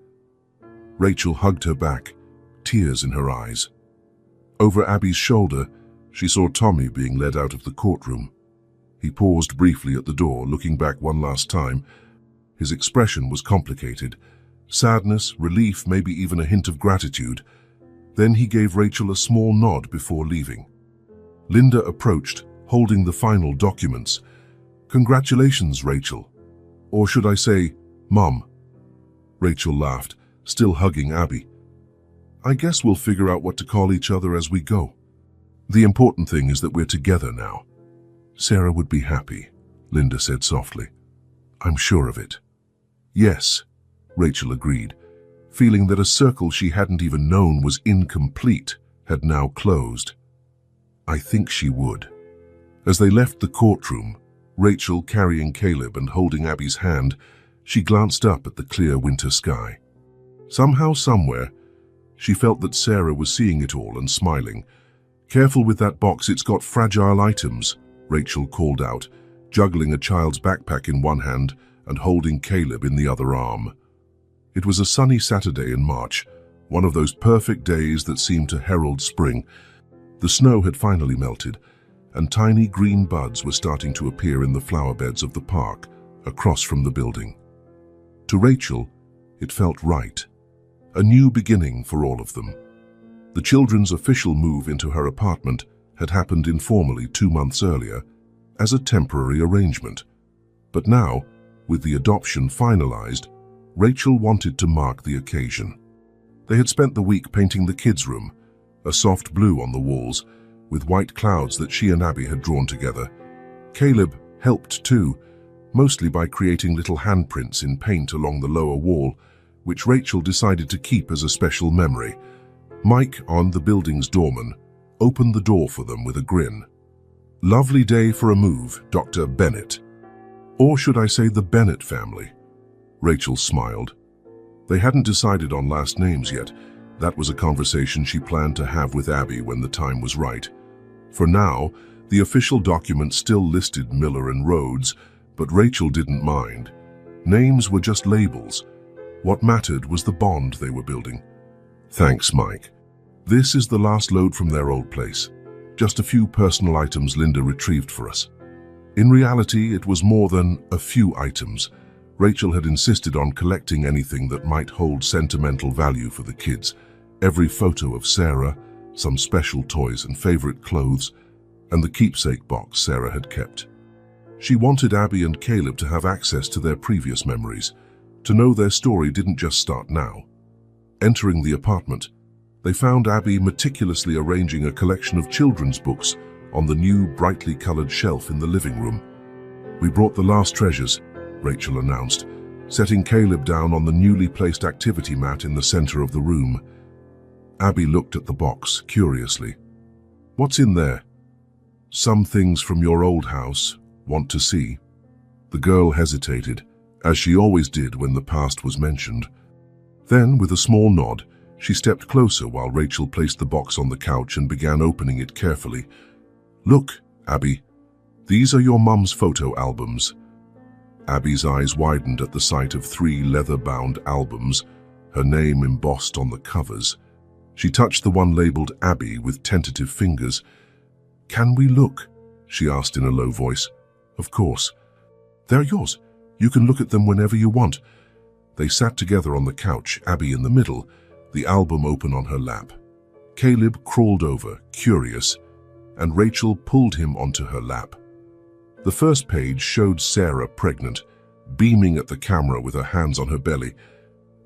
Rachel hugged her back, tears in her eyes. Over Abby's shoulder, she saw Tommy being led out of the courtroom. He paused briefly at the door, looking back one last time. His expression was complicated. Sadness, relief, maybe even a hint of gratitude. Then he gave Rachel a small nod before leaving. Linda approached, holding the final documents. "Congratulations, Rachel. Or should I say, Mum?" Rachel laughed, still hugging Abby. "I guess we'll figure out what to call each other as we go. The important thing is that we're together now." "Sarah would be happy," Linda said softly. "I'm sure of it." "Yes," Rachel agreed, feeling that a circle she hadn't even known was incomplete had now closed. "I think she would." As they left the courtroom, Rachel carrying Caleb and holding Abby's hand, she glanced up at the clear winter sky. Somehow, somewhere, she felt that Sarah was seeing it all and smiling. "Careful with that box, it's got fragile items," Rachel called out, juggling a child's backpack in one hand and holding Caleb in the other arm. It was a sunny Saturday in March, one of those perfect days that seemed to herald spring. The snow had finally melted, and tiny green buds were starting to appear in the flower beds of the park across from the building. To Rachel, it felt right. A new beginning for all of them. The children's official move into her apartment had happened informally 2 months earlier, as a temporary arrangement. But now, with the adoption finalized, Rachel wanted to mark the occasion. They had spent the week painting the kids' room, a soft blue on the walls, with white clouds that she and Abby had drawn together. Caleb helped too, mostly by creating little handprints in paint along the lower wall, which Rachel decided to keep as a special memory. Mike, on the building's doorman, opened the door for them with a grin. "Lovely day for a move, Dr. Bennett." Or should I say the Bennett family? Rachel smiled. They hadn't decided on last names yet. That was a conversation she planned to have with Abby when the time was right. For now, the official document still listed Miller and Rhodes, but Rachel didn't mind. Names were just labels. What mattered was the bond they were building. "Thanks, Mike. This is the last load from their old place. Just a few personal items Linda retrieved for us." In reality, it was more than a few items. Rachel had insisted on collecting anything that might hold sentimental value for the kids. Every photo of Sarah, some special toys and favorite clothes, and the keepsake box Sarah had kept. She wanted Abby and Caleb to have access to their previous memories, to know their story didn't just start now. Entering the apartment, they found Abby meticulously arranging a collection of children's books on the new brightly colored shelf in the living room. "We brought the last treasures," Rachel announced, setting Caleb down on the newly placed activity mat in the center of the room. Abby looked at the box curiously. "What's in there?" "Some things from your old house. Want to see?" The girl hesitated, as she always did when the past was mentioned. Then, with a small nod, she stepped closer while Rachel placed the box on the couch and began opening it carefully. "Look, Abby, these are your mum's photo albums." Abby's eyes widened at the sight of 3 leather-bound albums, her name embossed on the covers. She touched the one labeled Abby with tentative fingers. "Can we look?" she asked in a low voice. "Of course. They're yours. You can look at them whenever you want." They sat together on the couch, Abby in the middle, the album open on her lap. Caleb crawled over, curious, and Rachel pulled him onto her lap. The first page showed Sarah pregnant, beaming at the camera with her hands on her belly.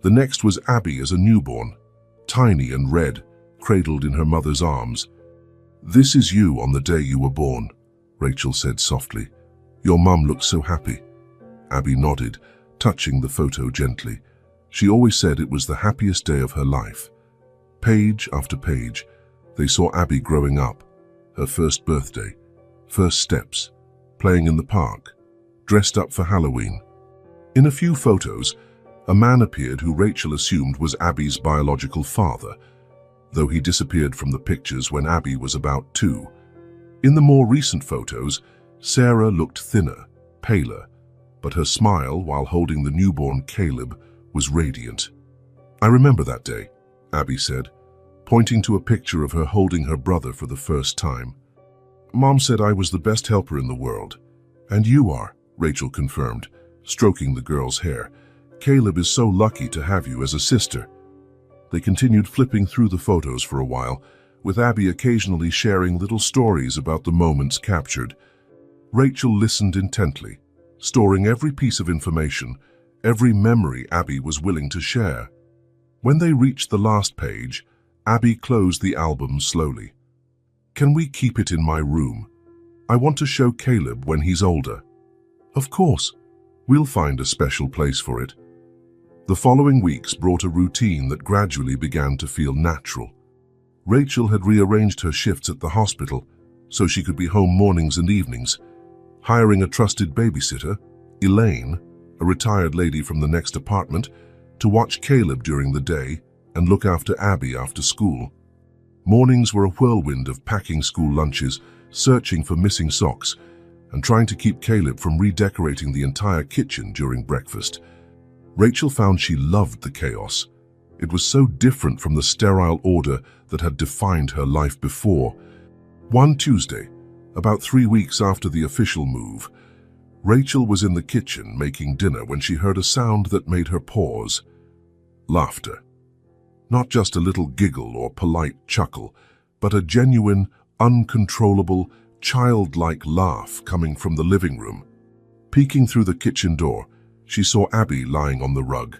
The next was Abby as a newborn, tiny and red, cradled in her mother's arms. "This is you on the day you were born," Rachel said softly. "Your mum looks so happy." Abby nodded, touching the photo gently. She always said it was the happiest day of her life. Page after page, they saw Abby growing up, her first birthday, first steps, playing in the park, dressed up for Halloween. In a few photos, a man appeared who Rachel assumed was Abby's biological father, though he disappeared from the pictures when Abby was about 2. In the more recent photos, Sarah looked thinner, paler, but her smile while holding the newborn Caleb was radiant. "I remember that day," Abby said, pointing to a picture of her holding her brother for the first time. "Mom said I was the best helper in the world." "And you are," Rachel confirmed, stroking the girl's hair. "Caleb is so lucky to have you as a sister." They continued flipping through the photos for a while, with Abby occasionally sharing little stories about the moments captured. Rachel listened intently, storing every piece of information, every memory Abby was willing to share. When they reached the last page, Abby closed the album slowly. "Can we keep it in my room? I want to show Caleb when he's older." "Of course. We'll find a special place for it." The following weeks brought a routine that gradually began to feel natural. Rachel had rearranged her shifts at the hospital so she could be home mornings and evenings, hiring a trusted babysitter, Elaine, a retired lady from the next apartment, to watch Caleb during the day and look after Abby after school. Mornings were a whirlwind of packing school lunches, searching for missing socks, and trying to keep Caleb from redecorating the entire kitchen during breakfast. Rachel found she loved the chaos. It was so different from the sterile order that had defined her life before. One Tuesday, about 3 weeks after the official move, Rachel was in the kitchen making dinner when she heard a sound that made her pause. Laughter. Not just a little giggle or polite chuckle, but a genuine, uncontrollable, childlike laugh coming from the living room. Peeking through the kitchen door, she saw Abby lying on the rug,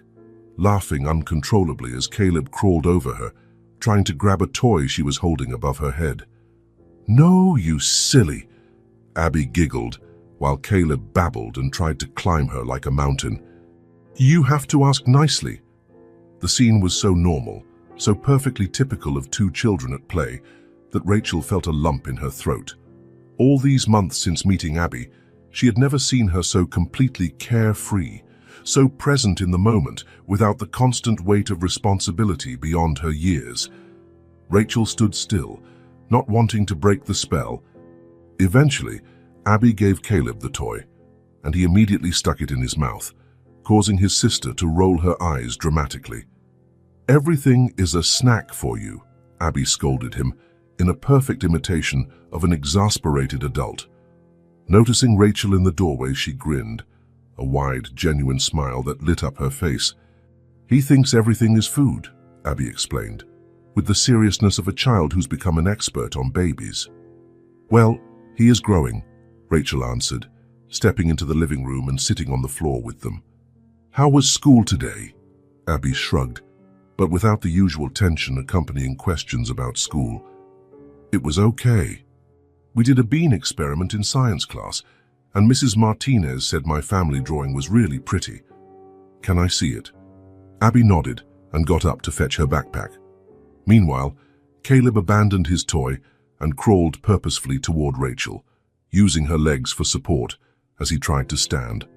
laughing uncontrollably as Caleb crawled over her, trying to grab a toy she was holding above her head. "No, you silly," Abby giggled, while Caleb babbled and tried to climb her like a mountain. "You have to ask nicely." The scene was so normal, so perfectly typical of 2 children at play, that Rachel felt a lump in her throat. All these months since meeting Abby, she had never seen her so completely carefree, so present in the moment without the constant weight of responsibility beyond her years. Rachel stood still, not wanting to break the spell. Eventually, Abby gave Caleb the toy, and he immediately stuck it in his mouth, causing his sister to roll her eyes dramatically. "Everything is a snack for you," Abby scolded him, in a perfect imitation of an exasperated adult. Noticing Rachel in the doorway, she grinned, a wide, genuine smile that lit up her face. "He thinks everything is food," Abby explained, with the seriousness of a child who's become an expert on babies. "Well, he is growing," Rachel answered, stepping into the living room and sitting on the floor with them. "How was school today?" Abby shrugged, but without the usual tension accompanying questions about school. "It was okay. We did a bean experiment in science class, and Mrs. Martinez said my family drawing was really pretty. Can I see it?" Abby nodded and got up to fetch her backpack. Meanwhile, Caleb abandoned his toy and crawled purposefully toward Rachel, using her legs for support as he tried to stand.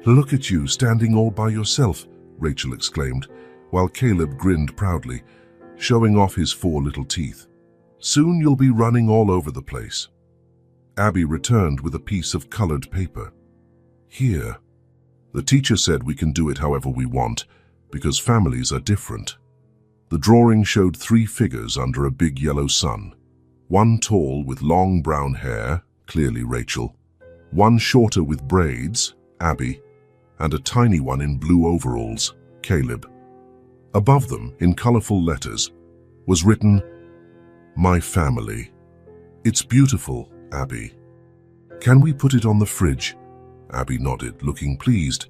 "Look at you, standing all by yourself," Rachel exclaimed, while Caleb grinned proudly, showing off his 4 little teeth. "Soon you'll be running all over the place." Abby returned with a piece of colored paper. "Here. The teacher said we can do it however we want, because families are different." The drawing showed 3 figures under a big yellow sun. One tall with long brown hair, clearly Rachel. One shorter with braids, Abby. And a tiny one in blue overalls, Caleb. Above them, in colorful letters, was written, "My family." "It's beautiful, Abby." "Can we put it on the fridge?" Abby nodded, looking pleased,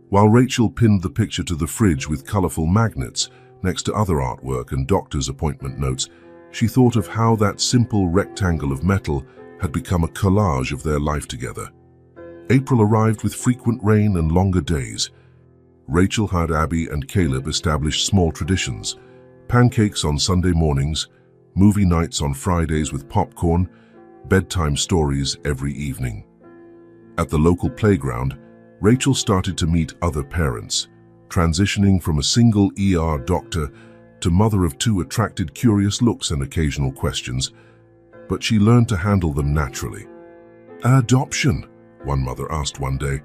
while Rachel pinned the picture to the fridge with colorful magnets, next to other artwork and doctor's appointment notes, she thought of how that simple rectangle of metal had become a collage of their life together. April arrived with frequent rain and longer days. Rachel had Abby and Caleb establish small traditions: pancakes on Sunday mornings, movie nights on Fridays with popcorn, bedtime stories every evening. At the local playground, Rachel started to meet other parents, transitioning from a single ER doctor to mother of two attracted curious looks and occasional questions, but she learned to handle them naturally. "Adoption?" one mother asked one day,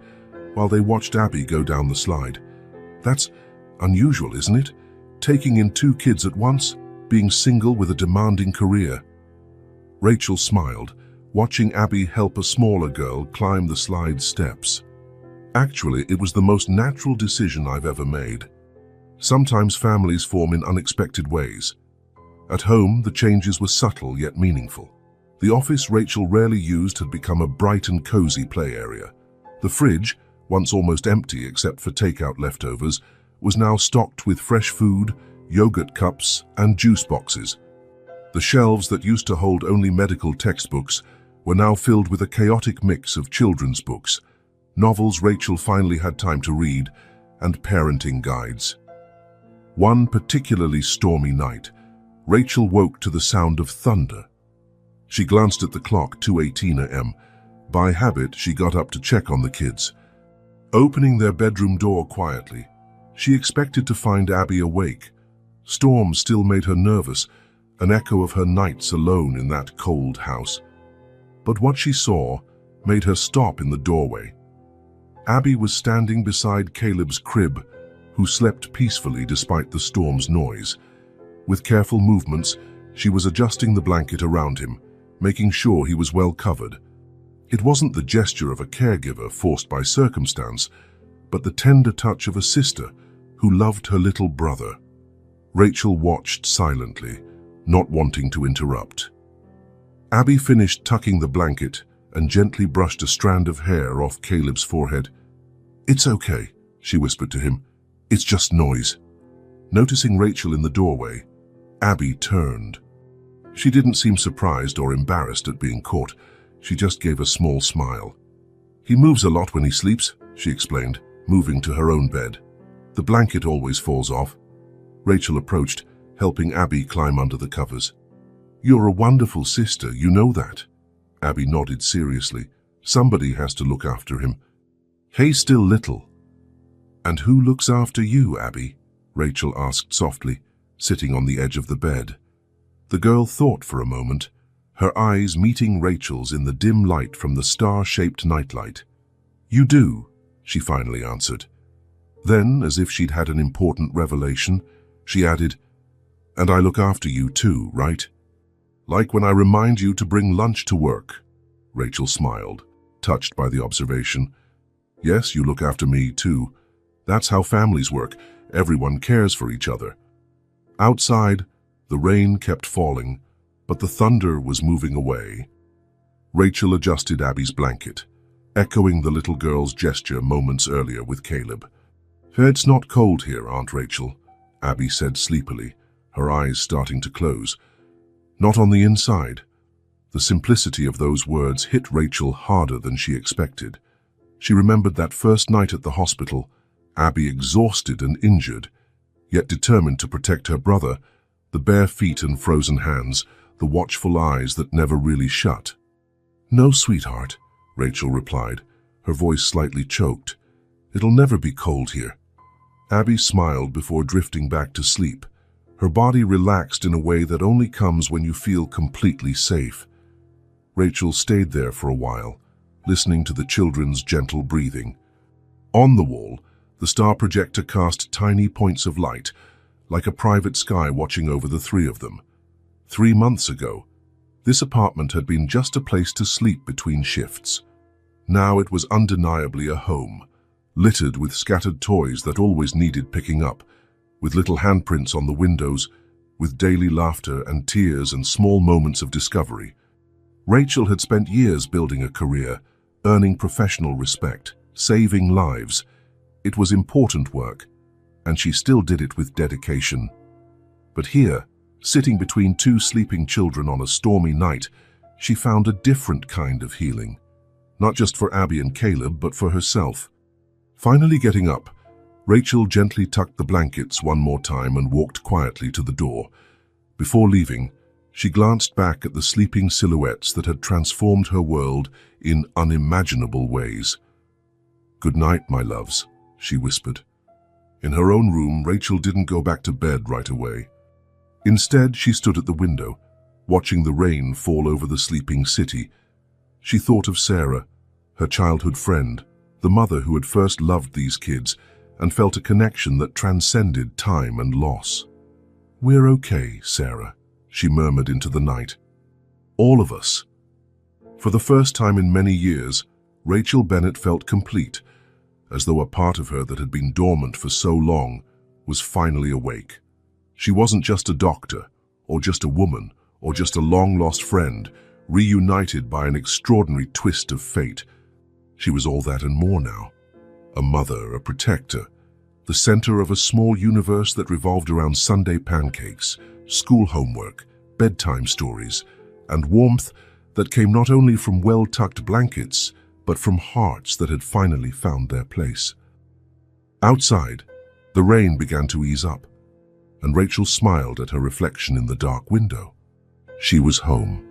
while they watched Abby go down the slide. "That's unusual, isn't it? Taking in two kids at once, being single with a demanding career." Rachel smiled, watching Abby help a smaller girl climb the slide steps. "Actually, it was the most natural decision I've ever made. Sometimes families form in unexpected ways. At home, the changes were subtle yet meaningful. The office Rachel rarely used had become a bright and cozy play area. The fridge, once almost empty except for takeout leftovers, was now stocked with fresh food, yogurt cups, and juice boxes. The shelves that used to hold only medical textbooks were now filled with a chaotic mix of children's books, novels Rachel finally had time to read, and parenting guides. One particularly stormy night, Rachel woke to the sound of thunder. She glanced at the clock, 2:18 a.m. By habit, she got up to check on the kids. Opening their bedroom door quietly, she expected to find Abby awake. Storm still made her nervous, an echo of her nights alone in that cold house. But what she saw made her stop in the doorway. Abby was standing beside Caleb's crib, who slept peacefully despite the storm's noise. With careful movements, she was adjusting the blanket around him, making sure he was well covered. It wasn't the gesture of a caregiver forced by circumstance, but the tender touch of a sister who loved her little brother. Rachel watched silently, not wanting to interrupt. Abby finished tucking the blanket and gently brushed a strand of hair off Caleb's forehead. "It's okay," she whispered to him. "It's just noise." Noticing Rachel in the doorway, Abby turned. She didn't seem surprised or embarrassed at being caught. She just gave a small smile. "He moves a lot when he sleeps," she explained, moving to her own bed. "The blanket always falls off." Rachel approached, helping Abby climb under the covers. "You're a wonderful sister, you know that." Abby nodded seriously. "Somebody has to look after him. He's still little." "And who looks after you, Abby?" Rachel asked softly, sitting on the edge of the bed. The girl thought for a moment, her eyes meeting Rachel's in the dim light from the star-shaped nightlight. "You do," she finally answered. Then, as if she'd had an important revelation, she added, "And I look after you too, right? Like when I remind you to bring lunch to work." Rachel smiled, touched by the observation. "Yes, you look after me too. That's how families work. Everyone cares for each other." Outside, the rain kept falling, but the thunder was moving away. Rachel adjusted Abby's blanket, echoing the little girl's gesture moments earlier with Caleb. "It's not cold here, Aunt Rachel," Abby said sleepily, her eyes starting to close. "Not on the inside." The simplicity of those words hit Rachel harder than she expected. She remembered that first night at the hospital, Abby exhausted and injured, yet determined to protect her brother, the bare feet and frozen hands, the watchful eyes that never really shut. "No, sweetheart," Rachel replied, her voice slightly choked. "It'll never be cold here." Abby smiled before drifting back to sleep. Her body relaxed in a way that only comes when you feel completely safe. Rachel stayed there for a while, listening to the children's gentle breathing. On the wall, the star projector cast tiny points of light, like a private sky watching over the three of them. 3 months ago, this apartment had been just a place to sleep between shifts. Now it was undeniably a home, littered with scattered toys that always needed picking up, with little handprints on the windows, with daily laughter and tears and small moments of discovery. Rachel had spent years building a career, earning professional respect, saving lives. It was important work, and she still did it with dedication. But here, sitting between two sleeping children on a stormy night, she found a different kind of healing. Not just for Abby and Caleb, but for herself. Finally getting up, Rachel gently tucked the blankets one more time and walked quietly to the door. Before leaving, she glanced back at the sleeping silhouettes that had transformed her world in unimaginable ways. "Good night, my loves," she whispered. In her own room, Rachel didn't go back to bed right away. Instead, she stood at the window, watching the rain fall over the sleeping city. She thought of Sarah, her childhood friend, the mother who had first loved these kids, and felt a connection that transcended time and loss. "We're okay, Sarah," she murmured into the night. "All of us." For the first time in many years, Rachel Bennett felt complete, as though a part of her that had been dormant for so long was finally awake. She wasn't just a doctor, or just a woman, or just a long-lost friend, reunited by an extraordinary twist of fate. She was all that and more now. A mother, a protector, the center of a small universe that revolved around Sunday pancakes, school homework, bedtime stories, and warmth that came not only from well-tucked blankets, but from hearts that had finally found their place. Outside, the rain began to ease up, and Rachel smiled at her reflection in the dark window. She was home.